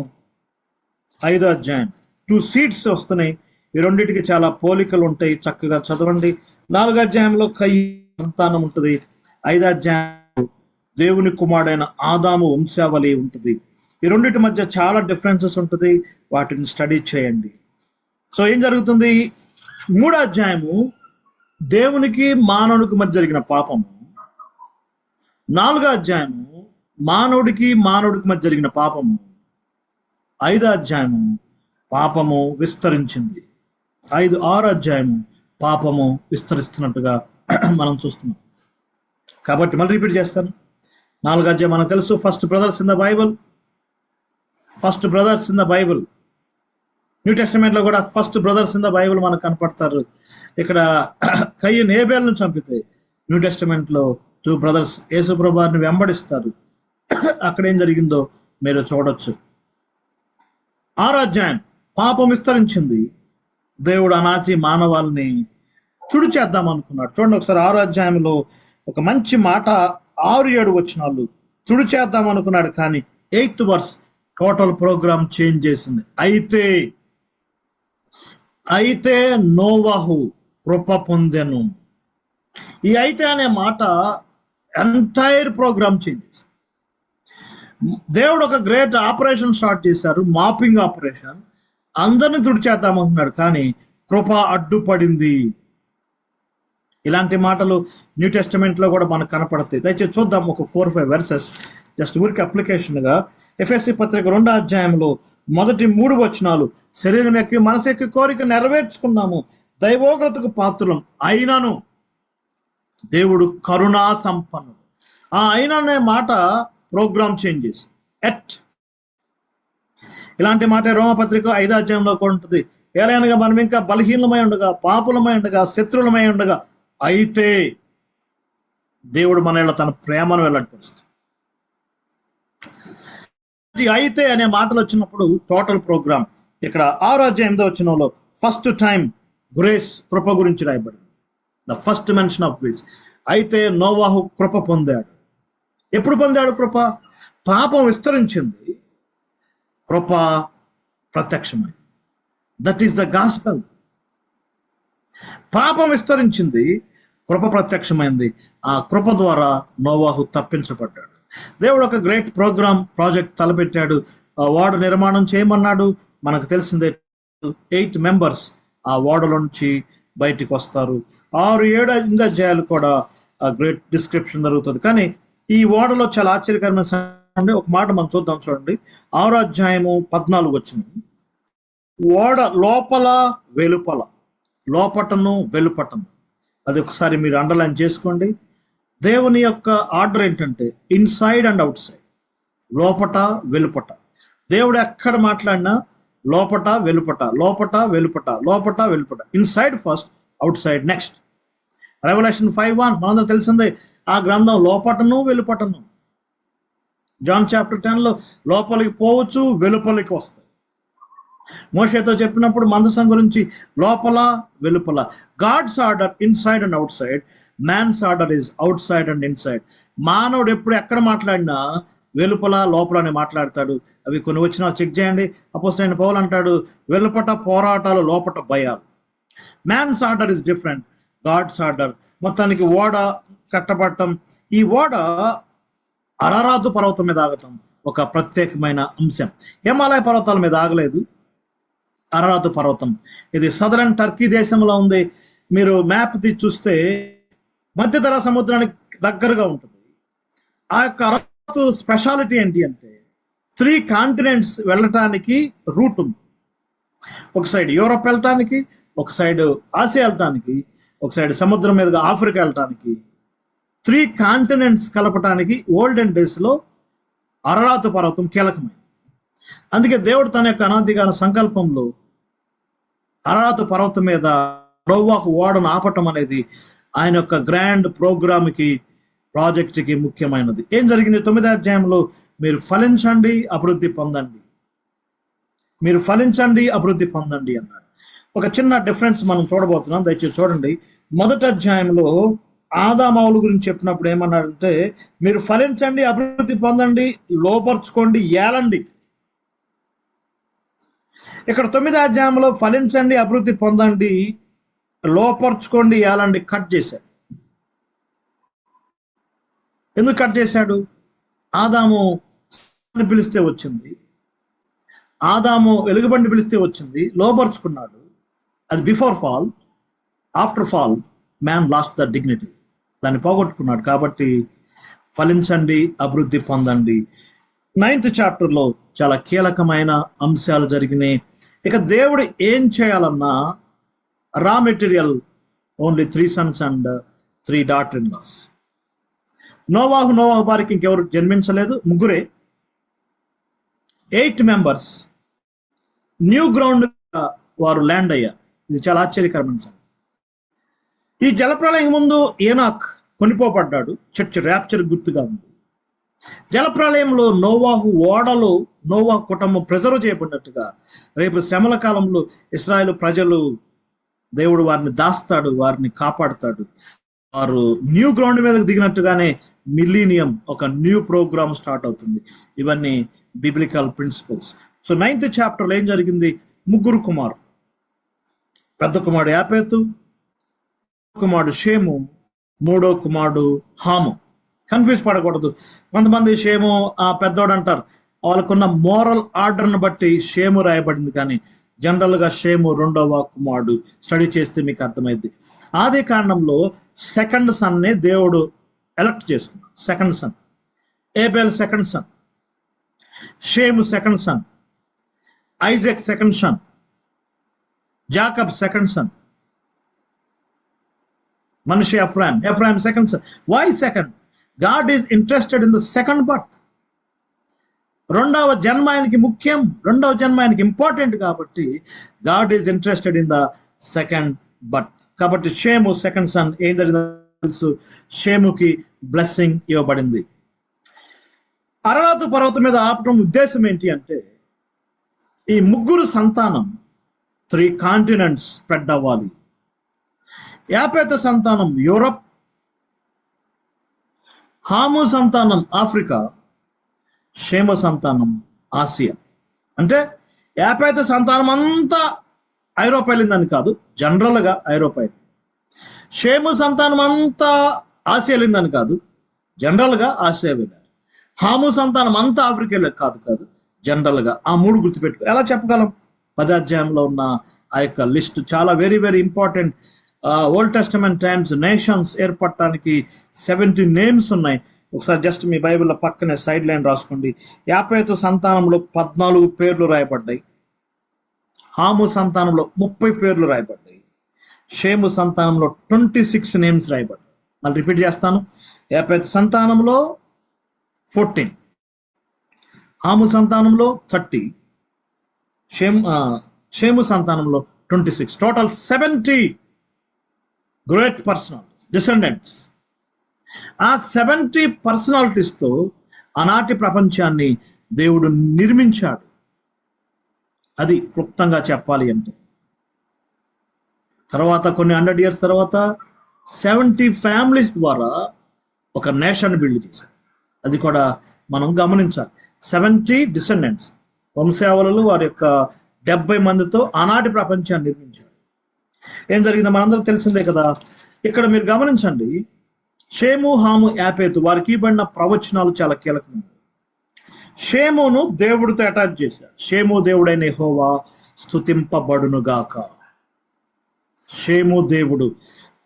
5వ అధ్యాయం 2 సీడ్స్ వస్తున్నాయి. ఈ రెండింటికి చాలా పోలికలు ఉంటాయి, చక్కగా చదవండి. 4వ అధ్యాయంలో కయ్యి సంతానం ఉంటుంది, 5వ అధ్యాయం దేవుని కుమారుడైన ఆదాము వంశావళి ఉంటుంది. ఈ రెండింటి మధ్య చాలా డిఫరెన్సెస్ ఉంటుంది, వాటిని స్టడీ చేయండి. సో ఏం జరుగుతుంది? 3వ అధ్యాయము దేవునికి మానవునికి మధ్య జరిగిన పాపము, 4వ అధ్యాయము మానవుడికి మధ్య జరిగిన పాపము, 5వ అధ్యాయము పాపము విస్తరించింది, 6వ అధ్యాయము పాపము విస్తరిస్తున్నట్టుగా మనం చూస్తున్నాం. కాబట్టి మళ్ళీ రిపీట్ చేస్తాను. 4వ అధ్యాయం మనకు తెలుసు, first brothers in the Bible. New testament లో కూడా first brothers in the Bible మనకు కనపడతారు. ఇక్కడ కయ్యను హేబేలును చంపితే న్యూ టెస్టమెంట్ లో 2 బ్రదర్స్ యేసు ప్రభువుని వెంబడిస్తారు. అక్కడ ఏం జరిగిందో మీరు చూడొచ్చు. 6వ అధ్యాయం పాపం విస్తరించింది, దేవుడు అనాచి మానవాల్ని తుడిచేద్దాం అనుకున్నాడు. చూడండి ఒకసారి 6వ అధ్యాయంలో ఒక మంచి మాట, 6-7 వచనాలు. తుడిచేద్దాం అనుకున్నాడు, కానీ 8th verse total programme change చేసింది. అయితే నోవహు కృప పొందెను. ఈ అయితే అనే మాట ఎంటైర్ ప్రోగ్రామ్ చేంజ్ చేసింది. దేవుడు ఒక గ్రేట్ ఆపరేషన్ స్టార్ట్ చేశారు, మాపింగ్ ఆపరేషన్. అందరిని తుడిచేద్దామంటున్నాడు, కానీ కృప అడ్డుపడింది. ఇలాంటి మాటలు న్యూ టెస్టమెంట్ లో కూడా మనకు కనపడతాయి. దయచేసి చూద్దాం ఒక 4-5 వెర్సెస్, జస్ట్ ఊరికి అప్లికేషన్ గా. ఎఫెసీ పత్రిక 2వ అధ్యాయంలో మొదటి 3 వచనాలు, శరీరం ఎక్కి మనసు ఎక్కి కోరిక నెరవేర్చుకున్నాము, దైవోగ్రతకు పాత్రులం, అయినను దేవుడు కరుణా సంపన్నుడు. ఆ అయిన అనే మాట ప్రోగ్రామ్ చేంజ్ చేసి ఇలాంటి మాట రోమపత్రిక 5వ అధ్యాయంలో కూడా ఉంటుంది. ఏలైనగా మనం ఇంకా బలహీనమై ఉండగా, పాపులమై ఉండగా, శత్రులమై ఉండగా, అయితే దేవుడు మన తన ప్రేమను వెల్లడిపరుస్తుంది. అయితే అనే మాటలు వచ్చినప్పుడు టోటల్ ప్రోగ్రామ్. ఇక్కడ 6వ అధ్యాయం 8వ వచనంలో ఫస్ట్ టైం గ్రేస్, కృప గురించి రాయబడింది. The first mention of grace. అయితే నోవాహు కృప పొందాడు. ఎప్పుడు పొందాడు కృప? పాపం విస్తరించింది, కృప ప్రత్యక్షమైంది. That is the gospel. పాపం విస్తరించింది, కృప ప్రత్యక్షమైంది. ఆ కృప ద్వారా నోవాహు తప్పించబడ్డాడు. దేవుడు ఒక గ్రేట్ ప్రాజెక్ట్ తలపెట్టాడు. వార్డు నిర్మాణం చేయమన్నాడు. మనకు తెలిసిందే 8 మెంబర్స్ ఆ వార్డులో నుంచి బయటికి వస్తారు. 6-7 అధ్యాయాలు కూడా గ్రేట్ డిస్క్రిప్షన్ జరుగుతుంది. కానీ ఈ వార్డులో చాలా ఆశ్చర్యకరమైన ఒక మాట మనం చూద్దాం. చూడండి 6వ అధ్యాయము 14 వచనం. ఓడ లోపల వెలుపల, లోపటను వెలుపటను. అది ఒకసారి మీరు అండర్లైన్ చేసుకోండి. దేవుని యొక్క ఆర్డర్ ఏంటంటే ఇన్సైడ్ అండ్ అవుట్ సైడ్, లోపట వెలుపట. దేవుడు ఎక్కడ మాట్లాడినా లోపట వెలుపట, లోపట వెలుపట, లోపట వెలుపట. Inside first, outside next. Revelation 5:1 మనందరూ తెలిసిందే. ఆ గ్రంథం లోపటను వెలుపటను. జాన్ చాప్టర్ 10లో లోపలికి పోవచ్చు, వెలుపలికి వస్తాయి. మోషేతో చెప్పినప్పుడు మందసం గురించి లోపల వెలుపల. God's order inside and outside, man's order is outside and inside. మానవుడు ఎప్పుడు ఎక్కడ మాట్లాడినా వెలుపల లోపల అని మాట్లాడతాడు. అవి కొన్ని వచ్చినా చెక్ చేయండి. అపోస్తలుడైన పౌలు అంటాడు, వెలుపట పోరాటాలు, లోపట భయాలు. Man's order is different, God's order. మొత్తానికి ఓడ కట్టబడటం. ఈ ఓడ అరారాతు పర్వతం మీద ఆగటం ఒక ప్రత్యేకమైన అంశం. హిమాలయ పర్వతాల మీద ఆగలేదు, అరారాతు పర్వతం. ఇది సదరన్ టర్కీ దేశంలో ఉంది. మీరు మ్యాప్ తీసి చూస్తే మధ్యధరా సముద్రానికి దగ్గరగా ఉంటుంది. ఆ యొక్క స్పెషాలిటీ ఏంటి అంటే 3 కాంటినెంట్స్ వెళ్ళటానికి రూట్ ఉంది. ఒక సైడ్ యూరోప్ వెళ్ళటానికి, ఒక సైడ్ ఆసియా వెళ్ళటానికి, ఒక సైడ్ సముద్రం మీదుగా ఆఫ్రికా వెళ్ళటానికి, 3 కాంటినెంట్స్ కలపటానికి ఓల్డెన్ డేస్లో అరరాతు పర్వతం కీలకమైంది. అందుకే దేవుడు తన యొక్క అనాదిగాన సంకల్పంలో అరరాతు పర్వతం మీద నోవాహు ఓడను ఆపటం అనేది ఆయన యొక్క గ్రాండ్ ప్రోగ్రామ్కి, ప్రాజెక్ట్కి ముఖ్యమైనది. ఏం జరిగింది? 9వ అధ్యాయంలో మీరు ఫలించండి, అభివృద్ధి పొందండి, మీరు ఫలించండి, అభివృద్ధి పొందండి అన్నాడు. ఒక చిన్న డిఫరెన్స్ మనం చూడబోతున్నాం, దయచేసి చూడండి. మొదటి అధ్యాయంలో ఆదామావుల గురించి చెప్పినప్పుడు ఏమన్నాడంటే, మీరు ఫలించండి, అభివృద్ధి పొందండి, లోపరుచుకోండి, ఏలండి. ఇక్కడ 9వ అధ్యాయంలో ఫలించండి, అభివృద్ధి పొందండి, లోపరుచుకోండి, ఏలండి కట్ చేశాడు. ఎందుకు కట్ చేశాడు? ఆదాము పిలిస్తే వచ్చింది, ఆదాము ఎలుగుబండి పిలిస్తే వచ్చింది, లోపరుచుకున్నాడు. అది before fall. After fall man last the dignity, దాన్ని పోగొట్టుకున్నాడు. కాబట్టి ఫలించండి, అభివృద్ధి పొందండి. 9th చాప్టర్లో చాలా కీలకమైన అంశాలు జరిగినాయి. ఇక దేవుడు ఏం చేయాలన్నా raw material only 3 sons and 3 daughters-in-laws. నోవాహు వారికి ఇంకెవరు జన్మించలేదు, ముగ్గురే. 8 members న్యూ గ్రౌండ్ వారు ల్యాండ్ అయ్యారు. ఇది చాలా ఆశ్చర్యకరమైన సంగతి. ఈ జలప్రళయం ముందు ఏనాక్ కొనిపోబడ్డాడు, చర్చ్ ర్యాప్చర్ గుర్తుగా ఉంది. జలప్రళయంలో నోవాహు ఓడలో నోవాహు కుటుంబం ప్రిజర్వ్ చేయబడినట్టుగా రేపు శ్రమల కాలంలో ఇశ్రాయేలు ప్రజలు, దేవుడు వారిని దాస్తాడు, వారిని కాపాడుతాడు. వారు న్యూ గ్రౌండ్ మీదకి దిగినట్టుగానే మిలీనియం, ఒక న్యూ ప్రోగ్రామ్ స్టార్ట్ అవుతుంది. ఇవన్నీ బిబ్లికల్ ప్రిన్సిపల్స్. సో 9th చాప్టర్లో ఏం జరిగింది? ముగ్గురు కుమారుడు. పెద్ద కుమారుడు యాపేతు, కుమారుడు షేము, మూడో కుమారుడు హాము. కన్ఫ్యూజ్ పడకూడదు. కొంతమంది షేము పెద్దోడు అంటారు. వాళ్ళకున్న మోరల్ ఆర్డర్ను బట్టి షేము రాయబడింది, కానీ జనరల్గా షేము 2వ కుమారుడు. స్టడీ చేస్తే మీకు అర్థమైంది. ఆది కాండంలో 2nd సన్నే దేవుడు ఎలక్ట్ చేసుకున్నాడు. 2nd son Abel 2nd son, Shem 2nd son, Isaac 2nd son, Jacob 2nd son, మనిషి Ephraim 2nd son. Why 2nd? God is interested in the 2nd birth. 2వ జన్మ ఆయనకి ముఖ్యం, 2వ జన్మ ఆయనకి ఇంపార్టెంట్. కాబట్టి God is interested in the 2nd birth. కాబట్టి షేము 2nd సన్. ఏం జరిగిందో తెలుసు, షేముకి బ్లెస్సింగ్ ఇవ్వబడింది. అరరాతు పర్వతం మీద ఆపటం ఉద్దేశం ఏంటి అంటే, ఈ ముగ్గురు సంతానం 3 కాంటినెంట్స్ స్ప్రెడ్ అవ్వాలి. యాపేతు సంతానం యూరప్, హాము సంతానం ఆఫ్రికా, షేము సంతానం ఆసియా. అంటే యాపేతు సంతానం అంతా ఐరోపా వెళ్ళిందని కాదు, జనరల్గా ఐరోపా. షేము సంతానం అంతా ఆసియా వెళ్ళిందని కాదు, జనరల్గా ఆసియా వెళ్ళారు. హాము సంతానం అంతా ఆఫ్రికా వెళ్ళారు కాదు, జనరల్గా. ఆ 3 గుర్తుపెట్టుకో. ఎలా చెప్పగలం? 10వ అధ్యాయంలో ఉన్న ఆ యొక్క లిస్ట్ చాలా very very important. Old testament times nations ఏర్పడటానికి 70 నేమ్స్ ఉన్నాయి. ఒకసారి జస్ట్ మీ బైబిల్లో పక్కనే సైడ్ లైన్ రాసుకోండి. యాపేతు సంతానంలో 14 పేర్లు రాయబడ్డాయి, హాము సంతానంలో 30 పేర్లు రాయబడ్డాయి, షేము సంతానంలో 26 నేమ్స్ రాయబడ్డాయి. మళ్ళీ రిపీట్ చేస్తాను. యాపేతు సంతానంలో 14, హాము సంతానంలో 30, షేము సంతానంలో 26, టోటల్ 70 గ్రేట్ పర్సనాలిటీస్, డిసెండెంట్స్. ఆ 70 పర్సనాలిటీస్తో ఆనాటి ప్రపంచాన్ని దేవుడు నిర్మించాడు. అది క్లుప్తంగా చెప్పాలి అంటే. తర్వాత కొన్ని 100 years తర్వాత 70 ఫ్యామిలీస్ ద్వారా ఒక నేషన్ బిల్డ్ చేశాడు. అది కూడా మనం గమనించాలి. 70 డిసెండెంట్స్, వంశావళులు, వారి యొక్క 70 మందితో ఆనాటి ప్రపంచాన్ని నిర్మించాడు. ఏం జరిగిందో మనందరూ తెలిసిందే కదా. ఇక్కడ మీరు గమనించండి, షేము, హాము, యాపేతు వారికి ఇవ్వబడిన ప్రవచనాలు చాలా కీలకమైనవి. షేమును దేవుడితో అటాచ్ చేశాడు. షేము దేవుడైన యెహోవా స్తుతింపబడునుగాక. షేము దేవుడు.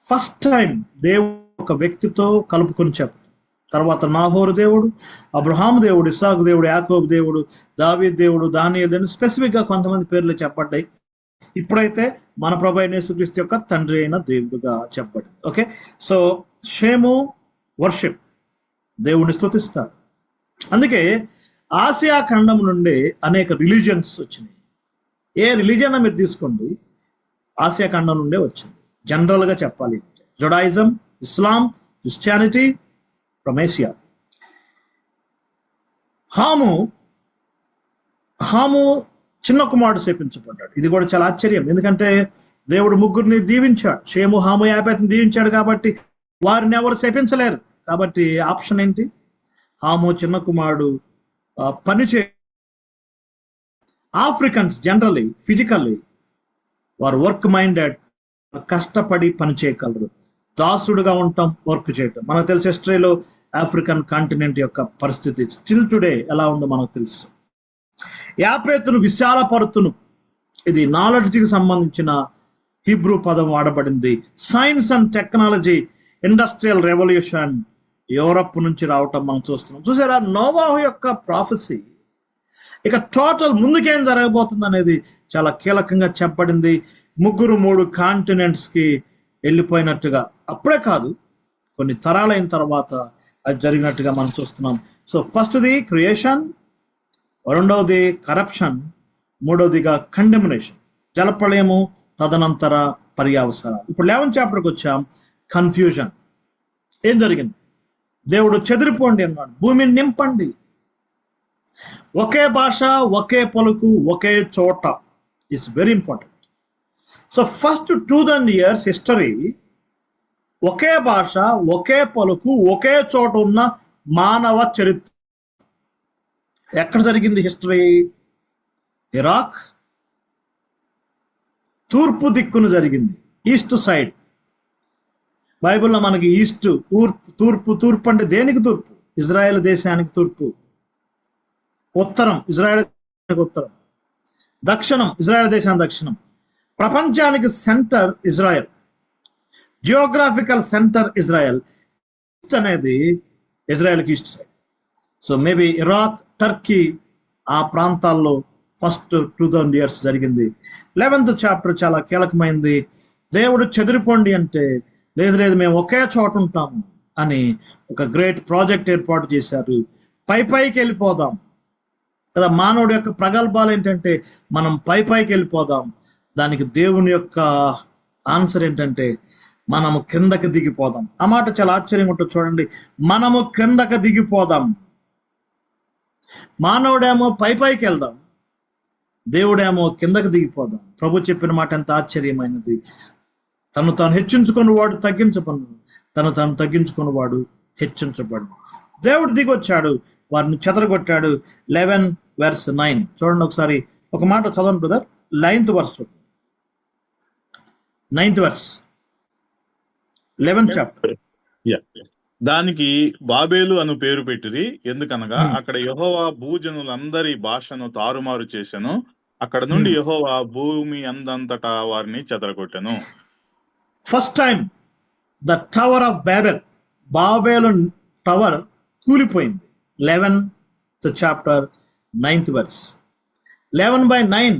ఫస్ట్ టైం దేవుడు ఒక వ్యక్తితో కలుపుకొని చెప్పాడు. తర్వాత నాహోరు దేవుడు, అబ్రహాము దేవుడు, ఇస్సాకు దేవుడు, యాకోబు దేవుడు, దావీదు దేవుడు, దానియేలు దేవుడు, స్పెసిఫిక్ గా కొంతమంది పేర్లు చెప్పబడ్డాయి. ఇప్పుడైతే మన ప్రభు అయిన యేసుక్రీస్తు యొక్క తండ్రి అయిన దేవుడుగా చెప్పబడింది. ఓకే, సో షేము వర్షిప్, దేవుడిని స్తుతిస్తాడు. అందుకే ఆసియా ఖండం నుండి అనేక రిలీజియన్స్ వచ్చినాయి. ఏ రిలీజియన్ మీరు తీసుకోండి, ఆసియా ఖండం నుండే వచ్చింది. జనరల్ గా చెప్పాలి అంటే Judaism, Islam, Christianity from Asia. Ham చిన్న కుమారుడు శపించబడ్డాడు. ఇది కూడా చాలా ఆశ్చర్యం, ఎందుకంటే దేవుడు ముగ్గురిని దీవించాడు. షేము, హాము, యాపెతుని దీవించాడు కాబట్టి వారిని ఎవరు శపించలేరు. కాబట్టి ఆప్షన్ ఏంటి? హాము చిన్న కుమారుడు పనిచే ఆఫ్రికన్స్ జనరల్లీ ఫిజికల్లీ వారు వర్క్ మైండెడ్, కష్టపడి పని చేయగలరు. దాసుడుగా ఉంటాం, వర్క్ చేయటం. మనకు తెలుసు హిస్టరీలో ఆఫ్రికన్ కాంటినెంట్ యొక్క పరిస్థితి స్టిల్ టుడే ఎలా ఉందో మనకు తెలుసు. యాపేతును విశాలపరుతును, ఇది నాలెడ్జ్కి సంబంధించిన హీబ్రూ పదం వాడబడింది. Science and technology, industrial revolution Europe నుంచి రావటం మనం చూస్తున్నాం. చూసారా, నోవాహు యొక్క ప్రాఫెసీ ఇక టోటల్ ముందుకేం జరగబోతుంది అనేది చాలా కీలకంగా చెప్పబడింది. 3 కాంటినెంట్స్ కి వెళ్ళిపోయినట్టుగా, అప్పుడే కాదు కొన్ని తరాలైన తర్వాత అది జరిగినట్టుగా మనం చూస్తున్నాం. సో ఫస్ట్ది క్రియేషన్, రెండవది కరప్షన్, మూడవదిగా కండెమినేషన్, జలప్రళయము, తదనంతర పర్యావసరాలు. ఇప్పుడు 11th చాప్టర్కి వచ్చాం. కన్ఫ్యూజన్. ఏం జరిగింది? దేవుడు చెదిరిపోండి అన్నాడు, భూమిని నింపండి. ఒకే భాష, ఒకే పలుకు, ఒకే చోట it's very important. So first 2000 years history, ఒకే భాష, ఒకే పలుకు, ఒకే చోట ఉన్న మానవ చరిత్ర. ఎక్కడ జరిగింది హిస్టరీ? ఇరాక్ తూర్పు దిక్కును జరిగింది, ఈస్ట్ సైడ్. బైబిల్లో మనకి ఈస్ట్, తూర్పు అంటే దేనికి తూర్పు? ఇజ్రాయెల్ దేశానికి తూర్పు. ఉత్తరం ఇజ్రాయెల్ ఉత్తరం. దక్షిణం ఇజ్రాయెల్ దేశానికి దక్షిణం. ప్రపంచానికి centre Israel, geographical centre Israel. East అనేది ఇజ్రాయెల్కి east side. So maybe Iraq, Turkey ఆ ప్రాంతాల్లో ఫస్ట్ 2000 years జరిగింది. 11th చాప్టర్ చాలా కీలకమైంది. దేవుడు చెదిరిపోండి అంటే లేదు లేదు మేము ఒకే చోట ఉంటాము అని ఒక గ్రేట్ ప్రాజెక్ట్ ఏర్పాటు చేశారు. పైకి వెళ్ళిపోదాం కదా. మానవుడి యొక్క ప్రగల్భాలు ఏంటంటే మనం పైకి వెళ్ళిపోదాం. దానికి దేవుని యొక్క ఆన్సర్ ఏంటంటే మనము కిందకి దిగిపోదాం. ఆ మాట చాలా ఆశ్చర్యంగా ఉంటుంది చూడండి. మనము కిందకి దిగిపోదాం. మానవుడేమో పైకి వెళ్దాం, దేవుడేమో కిందకి దిగిపోదాం. ప్రభు చెప్పిన మాట ఎంత ఆశ్చర్యమైనది. తను తాను హెచ్చించుకున్నవాడు తగ్గించబడు, తను తాను తగ్గించుకున్నవాడు హెచ్చించబడు. దేవుడు దిగొచ్చాడు, వారిని చెదరగొట్టాడు. 11:9 చూడండి ఒకసారి. ఒక మాట చదవండి బ్రదర్. 9th verse చూడండి. 9th verse 11th chapter. దానికి బాబేలు అను పేరు పెట్టిరి, ఎందుకనగా అక్కడ యెహోవా భూజనులందరి భాషను తారుమారు చేసెను. అక్కడ నుండి యెహోవా భూమి అందంతటా వారిని చెదరగొట్టెను. First time the tower of Babel, బాబేలు టవర్ కూలిపోయింది. 11th chapter 9th verse. 11/9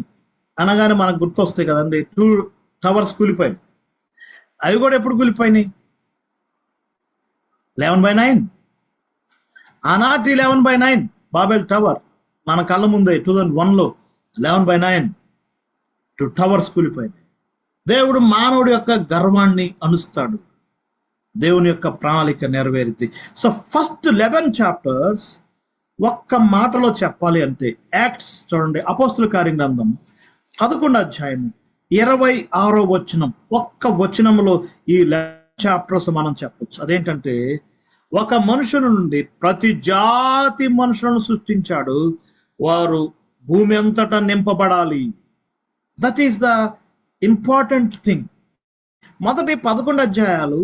అనగానే మనకు గుర్తొస్తాయి కదండి, 2 towers కూలిపోయింది. అవి కూడా ఎప్పుడు కూలిపోయినాయి? 11/9. ఆనాటి 11/9 బాబెల్ టవర్ మన కళ్ళ ముందే 2001లో 11/9 2 towers కూలిపోయింది. దేవుడు మానవుడి యొక్క గర్వాన్ని అనుస్తాడు, దేవుని యొక్క ప్రణాళిక నెరవేరుద్ది. సో ఫస్ట్ 11 chapters ఒక్క మాటలో చెప్పాలి అంటే యాక్ట్స్ చూడండి. అపోస్తుల కార్య గ్రంథం 11వ అధ్యాయం 26వ వచనం. ఒక్క వచనంలో ఈ 11 chapters మనం చెప్పొచ్చు. అదేంటంటే ఒక మనుషుని నుండి ప్రతి జాతి మనుషులను సృష్టించాడు, వారు భూమి అంతటా నింపబడాలి. That is the important thing. మొదటి 11 అధ్యాయాలు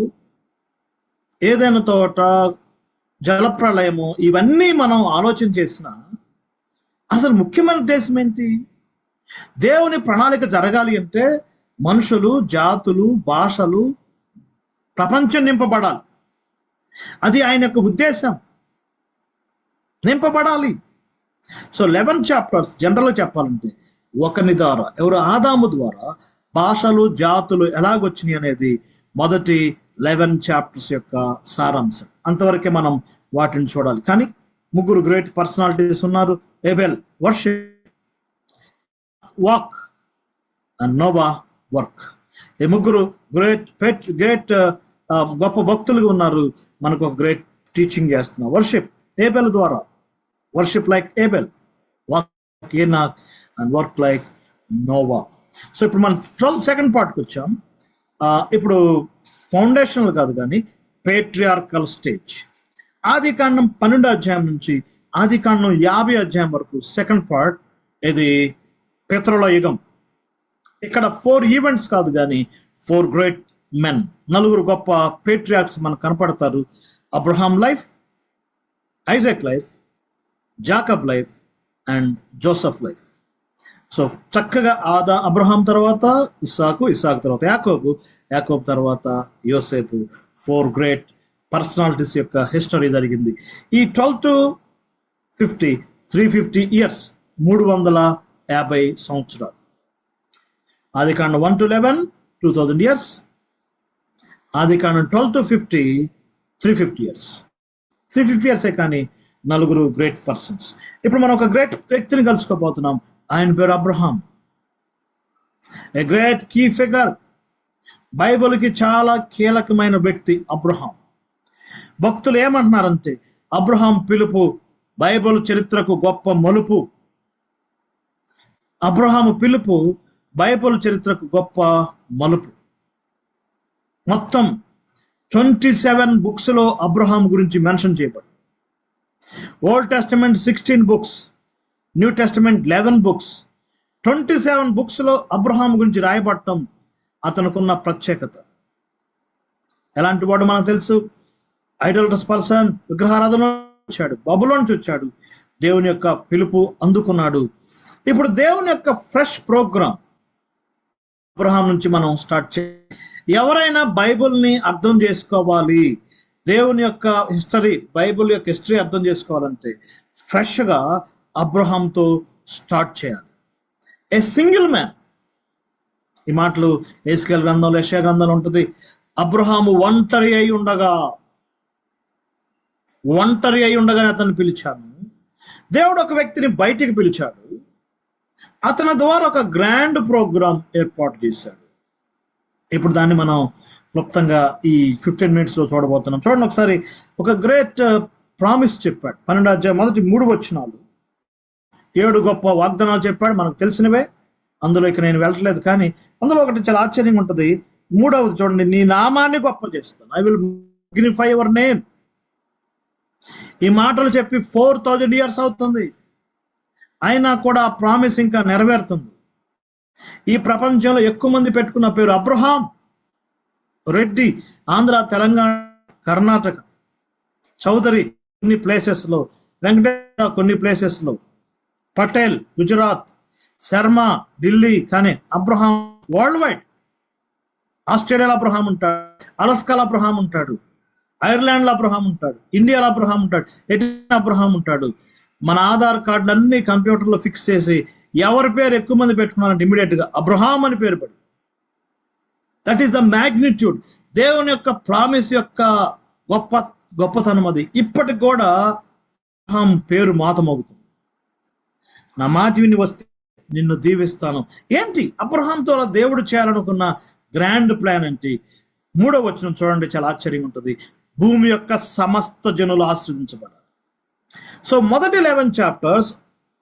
ఏదైనా తోట, జలప్రళయము, ఇవన్నీ మనం ఆలోచన చేసిన అసలు ముఖ్యమైన ఉద్దేశం ఏంటి? దేవుని ప్రణాళిక జరగాలి అంటే మనుషులు, జాతులు, భాషలు, ప్రపంచం నింపబడాలి. అది ఆయన యొక్క ఉద్దేశం, నింపబడాలి. సో 11 చాప్టర్స్ జనరల్గా చెప్పాలంటే ఒకని ద్వారా, ఎవరు ఆదాము ద్వారా భాషలు జాతులు ఎలాగొచ్చినాయి అనేది మొదటి 11 చాప్టర్స్ యొక్క సారాంశం. అంతవరకే మనం వాటిని చూడాలి. కానీ ముగ్గురు గ్రేట్ పర్సనాలిటీస్ ఉన్నారు. Abel worship, walk and Noah work. ఈ ముగ్గురు గ్రేట్ గొప్ప భక్తులుగా ఉన్నారు. మనకు ఒక గ్రేట్ టీచింగ్ చేస్తున్నారు. వర్షిప్ ఏబెల్ ద్వారా, worship like Abel, walk like Enoch and work like Noah. So ఇప్పుడు మనం 12 సెకండ్ పార్ట్కి వచ్చాం. ఇప్పుడు ఫౌండేషనల్ కాదు కానీ పేట్రియార్కల్ స్టేజ్. ఆది కాండం 12 అధ్యాయం నుంచి ఆది కాండం 50 అధ్యాయం వరకు సెకండ్ పార్ట్. ఇది పితరుల యుగం. ఇక్కడ 4 ఈవెంట్స్ కాదు కానీ 4 గ్రేట్ మెన్, 4 గొప్ప పేట్రియార్క్స్ మనకు కనపడతారు. Abraham life, Isaac life, Jacob life and Joseph life. So చక్కగా అబ్రహాం తర్వాత ఇస్సాకు, ఇస్సాకు తర్వాత యాకోబు, యాకోబు తర్వాత యోసేపు. 4 గ్రేట్ పర్సనాలిటీస్ యొక్క హిస్టరీ జరిగింది. ఈ 12 to 50 350 ఇయర్స్, 350 సంవత్సరాలు. ఆది కాండం 1 to 11 2000 ఇయర్స్. ఆది కాండం 12 to 50 350 ఇయర్స్. 350 ఇయర్సే కానీ 4 గ్రేట్ పర్సన్స్. ఇప్పుడు మనం ఒక గ్రేట్ వ్యక్తిని కలుసుకోబోతున్నాం. ఆయన పేరు Abraham. A great key figure, బైబిల్కి చాలా కీలకమైన వ్యక్తి అబ్రహాం. భక్తులు ఏమంటున్నారంటే అబ్రహాం పిలుపు బైబిల్ చరిత్రకు గొప్ప మలుపు. అబ్రహాము పిలుపు బైబిల్ చరిత్రకు గొప్ప మలుపు. మొత్తం 27 బుక్స్ లో అబ్రహాం గురించి మెన్షన్ చేయబడి, old testament 16 books, new testament 11 books, 27 books లో అబ్రహాం గురించి రాయబడటం అతనుకున్న ప్రత్యేకత. ఎలాంటి వాడు మనకు తెలుసు. ఐడల్టస్ పర్సన్, విగ్రహారాధన వచ్చాడు, బబులోన్ నుంచి వచ్చాడు, దేవుని యొక్క పిలుపు అందుకున్నాడు. ఇప్పుడు దేవుని యొక్క ఫ్రెష్ ప్రోగ్రామ్ అబ్రహాం నుంచి మనం స్టార్ట్ ఎవరైనా బైబిల్ని అర్థం చేసుకోవాలి, దేవుని యొక్క హిస్టరీ, బైబిల్ యొక్క హిస్టరీ అర్థం చేసుకోవాలంటే ఫ్రెష్గా అబ్రహాంతో స్టార్ట్ చేయాలి. A single man. ఈ మాటలు ఎస్కేల్ గ్రంథంలో, యెషయా గ్రంథంలో ఉంటుంది. అబ్రహాము ఒంటరి అయి ఉండగానే అతన్ని పిలిచాను. దేవుడు ఒక వ్యక్తిని బయటికి పిలిచాడు, అతని ద్వారా ఒక గ్రాండ్ ప్రోగ్రామ్ ఏర్పాటు చేశాడు. ఇప్పుడు దాన్ని మనం క్లుప్తంగా ఈ 15 minutes లో చూడబోతున్నాం. చూడండి ఒకసారి. ఒక గ్రేట్ ప్రామిస్ చెప్పాడు. 12వ అధ్యాయం మొదటి 3 వచనాలు. 7 గొప్ప వాగ్దానాలు చెప్పాడు, మనకు తెలిసినవే. అందులో ఇక నేను వెళ్ళట్లేదు, కానీ అందులో ఒకటి చాలా ఆశ్చర్యంగా ఉంటుంది. 3వది చూడండి. నీ నామాన్ని గొప్ప చేస్తాను, I will magnify your name. ఈ మాటలు చెప్పి 4000 ఇయర్స్ అవుతుంది, అయినా కూడా ఆ ప్రామిస్ ఇంకా నెరవేరుతుంది. ఈ ప్రపంచంలో ఎక్కువ మంది పెట్టుకున్న పేరు అబ్రహాం. రెడ్డి ఆంధ్ర, తెలంగాణ, కర్ణాటక, చౌదరి కొన్ని ప్లేసెస్లో, వెంకటేశ్వర కొన్ని ప్లేసెస్లో, పటేల్ గుజరాత్, శర్మ ఢిల్లీ. కానీ అబ్రహాం వరల్డ్ వైడ్. ఆస్ట్రేలియాలో అబ్రహాం ఉంటాడు, అలస్కాలో అబ్రహాం ఉంటాడు, ఐర్లాండ్లో అబ్రహాం ఉంటాడు, ఇండియాలో అబ్రహాం ఉంటాడు, ఎటైనా అబ్రహాం ఉంటాడు. మన ఆధార్ కార్డులన్నీ కంప్యూటర్లో ఫిక్స్ చేసి ఎవరి పేరు ఎక్కువ మంది పెట్టుకున్నారంటే ఇమీడియట్ గా అబ్రహాం అని పేరు పడి. That is the magnitude. దేవుని యొక్క ప్రామిస్ యొక్క గొప్పతనం అది. ఇప్పటికి కూడా అబ్రహాం పేరు మాతమవుతుంది. నా మాట విని వస్తే నిన్ను దీవిస్తాను. ఏంటి అబ్రహాంతో దేవుడు చేయాలనుకున్న గ్రాండ్ ప్లాన్ ఏంటి? 3వ వచనం చూడండి, చాలా ఆశ్చర్యంగా ఉంటుంది. భూమి యొక్క సమస్త జనులు ఆశీర్వదించబడాలి. సో మొదటి 11 చాప్టర్స్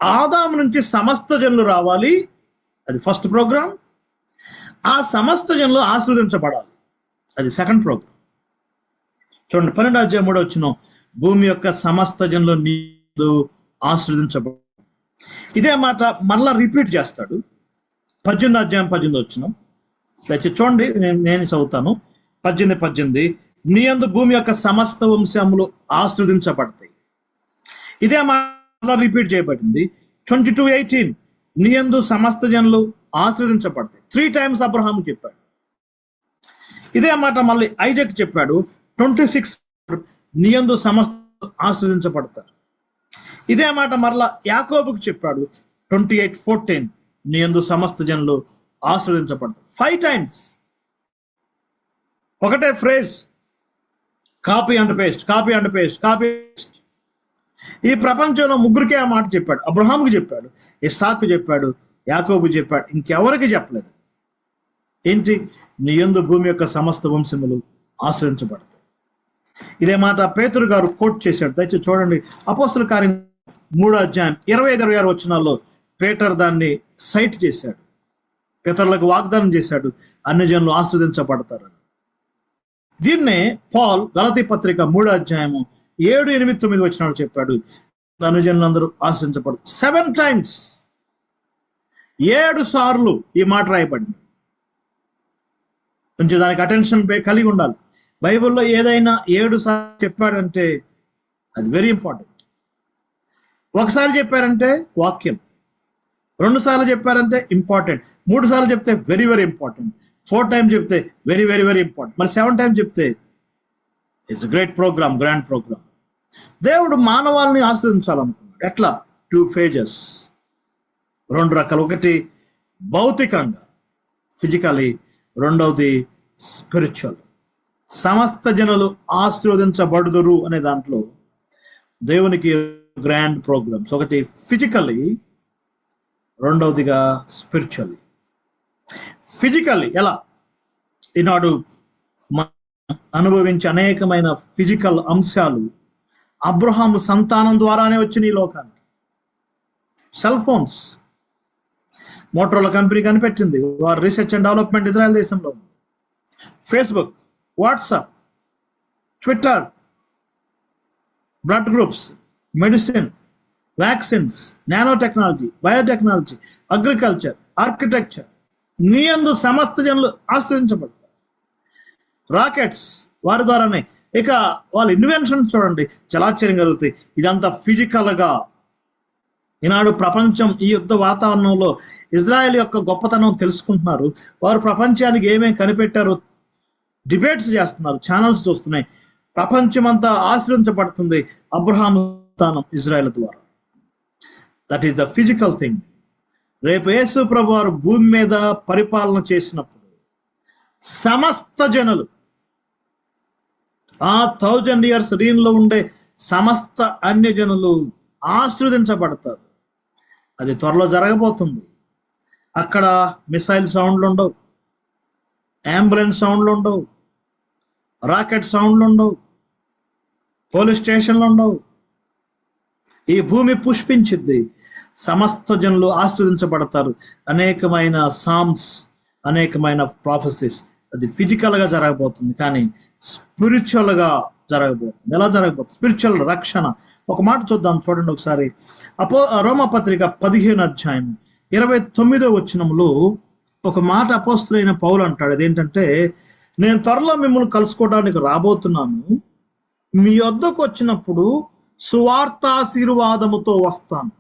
ఆదాము నుంచి సమస్త జనులు రావాలి, అది ఫస్ట్ ప్రోగ్రామ్. ఆ సమస్త జనులు ఆశీర్వదించబడాలి, అది సెకండ్ ప్రోగ్రామ్. చూడండి 12వ అధ్యాయం 3వ వచనం. భూమి యొక్క సమస్త జనులు నీదు ఆశీర్వదించబడాలి. ఇదే మాట మరలా రిపీట్ చేస్తాడు 18వ అధ్యాయం 18వ వచనం. చూడండి, నేను చదువుతాను. 18 నీ యందు భూమి యొక్క సమస్త వంశములు ఆశీర్వదించబడతాయి. ఇదే మాట రిపీట్ చేయబడింది 22:18. నీ యందు సమస్త జనులు ఆశీర్వదించబడతాయి. 3 times అబ్రహాము చెప్పాడు. ఇదే మాట మళ్ళీ ఐజాక్ చెప్పాడు 26. నీయందు సమస్త ఆస్వాదించబడతారు. ఇదే మాట మరలా యాకోబుకు చెప్పాడు 28:14, నీయందు సమస్త జనులు ఆస్వాదించబడతారు. 5 times ఒకటే phrase, copy and paste, copy and paste, copy paste. ఈ ప్రపంచంలో ముగ్గురికే ఆ మాట చెప్పాడు. అబ్రహాముకు చెప్పాడు, ఇస్సాకు చెప్పాడు, యాకోబు చెప్పాడు, ఇంకెవరికి చెప్పలేదు. ఏంటి? నీయందు భూమి యొక్క సమస్త వంశములు ఆశ్రయించబడతాయి. ఇదే మాట పేతురు గారు కోట్ చేశాడు. దయచేసి చూడండి, అపోస్తల కార్యం 3:25-26 వచనాల్లో పేటర్ దాన్ని సైట్ చేశాడు. పితరులకు వాగ్దానం చేశాడు, అన్ని జనులు ఆస్వాదించబడతారు. దీన్నే పాల్ గలతీ పత్రిక 3:7-8-9 వచనాలు చెప్పాడు, అన్ని జనులందరూ ఆస్వాదించబడతారు. 7 times, 7 సార్లు ఈ మాట రాయబడింది. కొంచెం దానికి అటెన్షన్ కలిగి ఉండాలి. బైబిల్లో ఏదైనా 7 సార్లు చెప్పాడంటే అది వెరీ ఇంపార్టెంట్. ఒకసారి చెప్పారంటే వాక్యం, 2 సార్లు చెప్పారంటే ఇంపార్టెంట్, 3 సార్లు చెప్తే వెరీ వెరీ ఇంపార్టెంట్, 4 times చెప్తే వెరీ వెరీ వెరీ ఇంపార్టెంట్, మరి 7 times చెప్తే it's great programme, grand programme. దేవుడు మానవాళ్ళని ఆస్వాదించాలనుకున్నాడు. ఎట్లా? 2 phases, 2 రకాలు. ఒకటి భౌతికంగా, ఫిజికలీ, రెండవది స్పిరిచువల్. సమస్త జనులు ఆశీర్వదించబడుదురు అనే దాంట్లో దేవునికి గ్రాండ్ ప్రోగ్రామ్స్. ఒకటి ఫిజికలీ, రెండవదిగా స్పిరిచువల్లీ. ఫిజికల్లీ ఎలా? ఈనాడు అనుభవించే అనేకమైన ఫిజికల్ అంశాలు అబ్రహాము సంతానం ద్వారానే వచ్చిన ఈ లోకానికి. సెల్ ఫోన్స్ మోటరోలా కంపెనీ కనిపెట్టింది, వారి రీసెర్చ్ అండ్ డెవలప్మెంట్ ఇజ్రాయెల్ దేశంలో ఉంది. Facebook, WhatsApp, Twitter, blood groups, medicine, vaccines, nano technology, biotechnology, agriculture, architecture, నీయందు సమస్త జనులు ఆశ్రయించబడతారు. రాకెట్స్ వారి ద్వారానే. ఇక వాళ్ళ ఇన్వెన్షన్స్ చూడండి, చలాచర్యం కలుగుతాయి. ఇదంతా ఫిజికల్గా. ఈనాడు ప్రపంచం ఈ యుద్ధ వాతావరణంలో ఇజ్రాయెల్ యొక్క గొప్పతనం తెలుసుకుంటున్నారు. వారు ప్రపంచానికి ఏమేమి కనిపెట్టారో డిబేట్స్ చేస్తున్నారు, ఛానల్స్ చూస్తున్నాయి. ప్రపంచమంతా ఆశ్రయించబడుతుంది అబ్రహాము సంతానం ఇజ్రాయెల్ ద్వారా. That is the physical thing. రేపు యేసు ప్రభు వారు భూమి మీద పరిపాలన చేసినప్పుడు సమస్త జనులు, ఆ 1000 years రీన్లో ఉండే సమస్త అన్య జనులు ఆశీర్వదించబడతారు. అది త్వరలో జరగబోతుంది. అక్కడ మిసైల్ సౌండ్లు ఉండవు, అంబులెన్స్ సౌండ్లు ఉండవు, రాకెట్ సౌండ్లు ఉండవు, పోలీస్ స్టేషన్లు ఉండవు. ఈ భూమి పుష్పించిద్ది, సమస్త జనులు ఆశీర్వదించబడతారు. అనేకమైన సామ్స్, అనేకమైన ప్రాఫెసీస్. అది ఫిజికల్గా జరగబోతుంది, కానీ స్పిరిచువల్గా జరగబోతుంది. ఎలా జరగబోతుంది? స్పిరిచువల్ రక్షణ. ఒక మాట చూద్దాం, చూడండి ఒకసారి. రోమాపత్రిక 15:29 వచనంలో ఒక మాట అపోస్తులైన పౌలు అంటాడు. అదేంటంటే, నేను త్వరలో మిమ్మల్ని కలుసుకోవడానికి రాబోతున్నాను, మీ వద్దకు వచ్చినప్పుడు సువార్తాశీర్వాదముతో వస్తాను.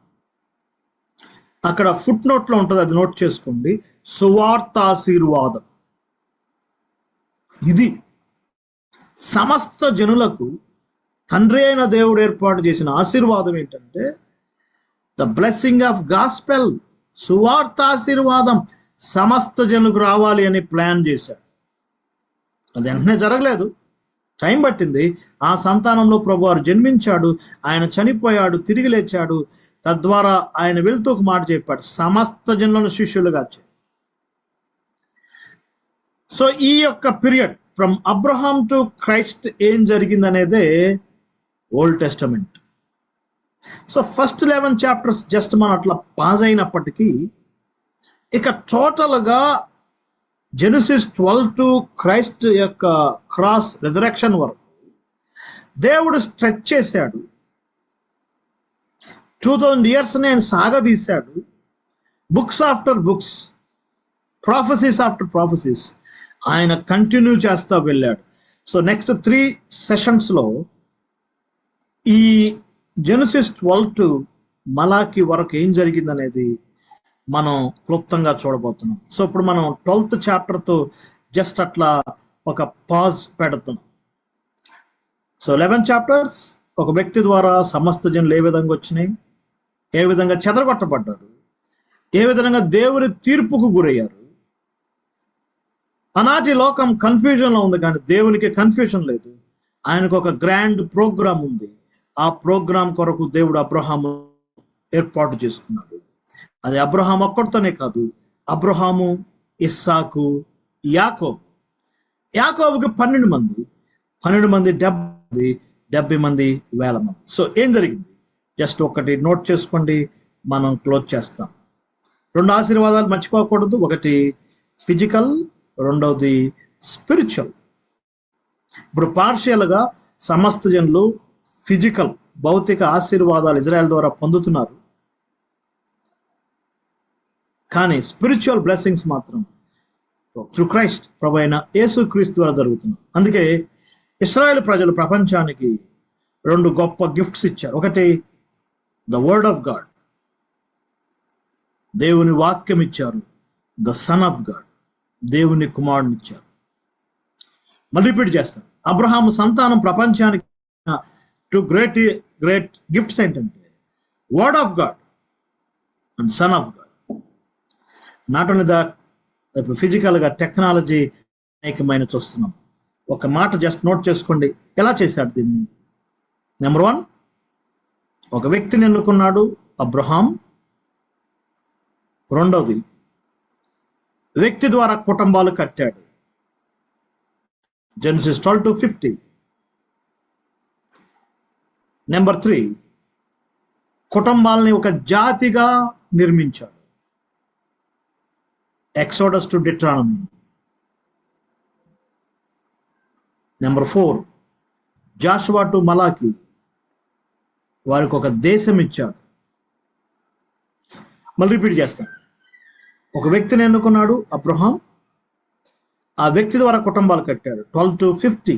అక్కడ ఫుట్ నోట్లో ఉంటుంది, అది నోట్ చేసుకోండి. సువార్తాశీర్వాదం. ఇది సమస్త జనులకు తండ్రి అయిన దేవుడు ఏర్పాటు చేసిన ఆశీర్వాదం. ఏంటంటే ద బ్లెస్సింగ్ ఆఫ్ గాస్పెల్. సువార్తాశీర్వాదం సమస్త జనులకు రావాలి అని ప్లాన్ చేశాడు. అది వెంటనే జరగలేదు, టైం పట్టింది. ఆ సంతానంలో ప్రభువారు జన్మించాడు, ఆయన చనిపోయాడు, తిరిగి లేచాడు. తద్వారా ఆయన వెళ్తూ ఒక మాట చెప్పాడు, సమస్త జనులను శిష్యులుగా చేయాలి. సో ఈ యొక్క period from Abraham to Christ ఏం జరిగింది అనేదే Old Testament. So first 11 chapters just మనం అట్లా పాజ్ అయినప్పటికీ, ఇక టోటల్గా జెనసిస్ 12 to క్రైస్ట్ యొక్క క్రాస్ రెజరెక్షన్ వరకు దేవుడు స్ట్రెచ్ చేశాడు. 2000 years నేను సాగదీశాడు. Books after books, prophecies after prophecies ఆయన కంటిన్యూ చేస్తా వెళ్ళాడు. సో నెక్స్ట్ 3 sessions ఈ జెనసిస్ 12 to మలాకి వరకు ఏం జరిగింది అనేది మనం క్లుప్తంగా చూడబోతున్నాం. సో ఇప్పుడు మనం 12th chapter జస్ట్ అట్లా ఒక పాజ్ పెడతాం. సో 11 చాప్టర్స్ ఒక వ్యక్తి ద్వారా సమస్త జనులు ఏ విధంగా వచ్చినాయి, ఏ విధంగా చెదరగొట్టబడ్డారు, ఏ విధంగా దేవుని తీర్పుకు గురయ్యారు. ఆనాటి లోకం కన్ఫ్యూజన్లో ఉంది, కానీ దేవునికి కన్ఫ్యూజన్ లేదు. ఆయనకు ఒక గ్రాండ్ ప్రోగ్రామ్ ఉంది. ఆ ప్రోగ్రాం కొరకు దేవుడు అబ్రహాము ఏర్పాటు చేసుకున్నాడు. అది అబ్రహాం ఒక్కడితోనే కాదు, అబ్రహాము, ఇస్సాకు, యాకోబు. యాకోబుకి 12 మంది, 12 మంది 70, 70 మంది 1000 మంది. సో ఏం జరిగింది జస్ట్ ఒకటి నోట్ చేసుకోండి, మనం క్లోజ్ చేస్తాం. 2 ఆశీర్వాదాలు మర్చిపోకూడదు. ఒకటి ఫిజికల్, రెండవది స్పిరిచువల్. ఇప్పుడు పార్షియల్గా సమస్త జనులు ఫిజికల్ భౌతిక ఆశీర్వాదాలు ఇజ్రాయెల్ ద్వారా పొందుతున్నారు, కానీ స్పిరిచువల్ బ్లెస్సింగ్స్ మాత్రం త్రూ క్రైస్ట్, ప్రభు అయిన యేసు క్రీస్తు ద్వారా జరుగుతున్నాయి. అందుకే ఇశ్రాయేల్ ప్రజలు ప్రపంచానికి 2 గొప్ప గిఫ్ట్స్ ఇచ్చారు. ఒకటి ద వర్డ్ ఆఫ్ గాడ్, దేవుని వాక్యం ఇచ్చారు. ద సన్ ఆఫ్ గాడ్, దేవుని కుమారుని ఇచ్చారు. మళ్ళీ రిపీట్ చేస్తాను, అబ్రహాము సంతానం ప్రపంచానికి 2 గ్రేట్ గిఫ్ట్స్ ఏంటంటే word of God and son of God. Not only that, ఇప్పుడు ఫిజికల్గా టెక్నాలజీ అనేకమైన చూస్తున్నాం. ఒక మాట జస్ట్ నోట్ చేసుకోండి, ఎలా చేశాడు దీన్ని. నెంబర్ 1, ఒక వ్యక్తిని ఎన్నుకున్నాడు, అబ్రహాం. రెండవది, వ్యక్తి ద్వారా కుటుంబాలు కట్టాడు, జెనసిస్ 12-50. నెంబర్ 3, కుటుంబాలని ఒక జాతిగా నిర్మించాడు, Exodus to Deuteronomy. Number 4, Joshua to Malachi, వారికి ఒక దేశం ఇచ్చాడు. మళ్ళీ రిపీట్ చేస్తాను, ఒక వ్యక్తిని ఎన్నుకున్నాడు అబ్రహాం, ఆ వ్యక్తి ద్వారా కుటుంబాలు కట్టాడు. 12-50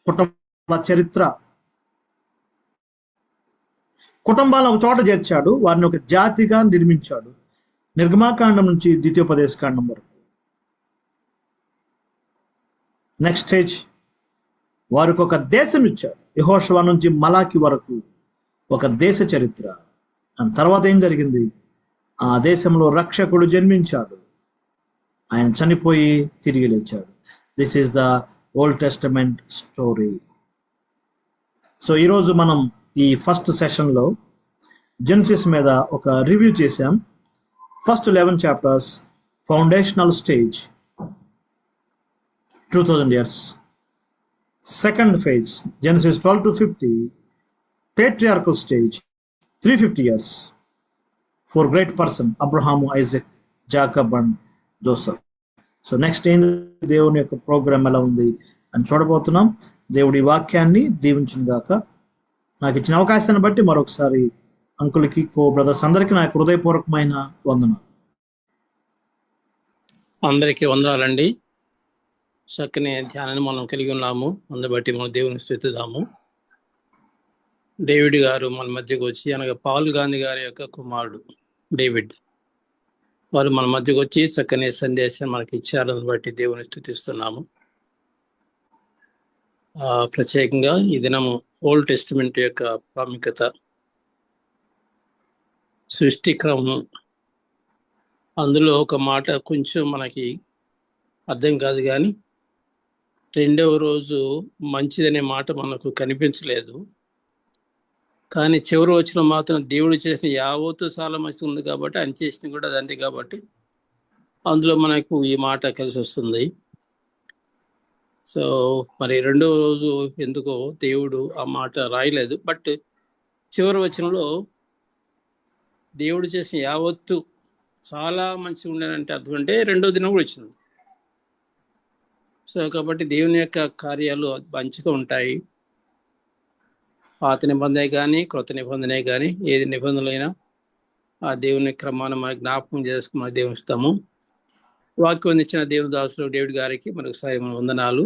కుటుంబాల చరిత్ర. కుటుంబాలను ఒక చోట చేర్చాడు, వారిని ఒక జాతిగా నిర్మించాడు, నిర్గమాకాండం నుంచి ద్వితీయోపదేశకాండం వరకు. నెక్స్ట్ స్టేజ్, వారికి ఒక దేశం ఇచ్చాడు, యెహోషువ నుంచి మలాకి వరకు ఒక దేశ చరిత్ర. అండ్ తర్వాత ఏం జరిగింది, ఆ దేశంలో రక్షకుడు జన్మించాడు, ఆయన చనిపోయి తిరిగి లేచాడు. This is the old testament story. So ఈరోజు మనం ఈ ఫస్ట్ సెషన్లో జెనసిస్ మీద ఒక రివ్యూ చేశాం. First 11 chapters foundational stage 2000 years. Second phase Genesis 12-50 patriarchal stage 350 years for great person Abraham, Isaac, Jacob and Joseph. So next ఏం దేవుని యొక్క ప్రోగ్రామ్ ఎలా ఉంది అని చూడబోతున్నాం. దేవుడి వాక్యాన్ని దీవించిన గాక. నాకు ఇచ్చిన అవకాశాన్ని బట్టి మరొకసారి అంకుల్కి, కో బ్రదర్స్ అందరికీ నా హృదయపూర్వకమైన వందనాలు. అందరికీ వందనాలండి. చక్కని ధ్యానాన్ని మనం కలిగి ఉన్నాము, అందుబట్టి మనం దేవుని స్తుతిద్దాము. డేవిడ్ గారు మన మధ్యకు వచ్చి, అనగా పాల్ గాంధీ గారి యొక్క కుమారుడు డేవిడ్, వారు మన మధ్యకు వచ్చి చక్కని సందేశం మనకి ఇచ్చారని బట్టి దేవుని స్తుతిస్తున్నాము. ప్రత్యేకంగా ఈ దినము ఓల్డ్ టెస్టిమెంట్ యొక్క ప్రాముఖ్యత, సృష్టి క్రమం, అందులో ఒక మాట కొంచెం మనకి అర్థం కాదు, కానీ 2వ రోజు మంచిదనే మాట మనకు కనిపించలేదు, కానీ చివరి వచ్చిన మాత్రం దేవుడు చేసిన యావత్తు చాలా మంచిది ఉంది కాబట్టి ఆయన చేసిన కూడా అదంతే, కాబట్టి అందులో మనకు ఈ మాట కలిసి వస్తుంది. సో మరి 2వ రోజు ఎందుకో దేవుడు ఆ మాట రాయలేదు, బట్ చివరి వచనంలో దేవుడు చేసిన యావత్తు చాలా మంచిగా ఉండేనంటే అర్థం అంటే 2వ దినం కూడా వచ్చింది. సో కాబట్టి దేవుని యొక్క కార్యాలు మంచిగా ఉంటాయి. పాత నిబంధనే కానీ క్రొత్త నిబంధనే కానీ ఏది నిబంధనలైనా ఆ దేవుని క్రమాన్ని మనకు జ్ఞాపకం చేసుకుని మనం దేవుని ఇస్తాము. వాక్యం ఇచ్చిన దేవుని దాసులు డేవిడ్ గారికి మరొకసారి మన వందనాలు.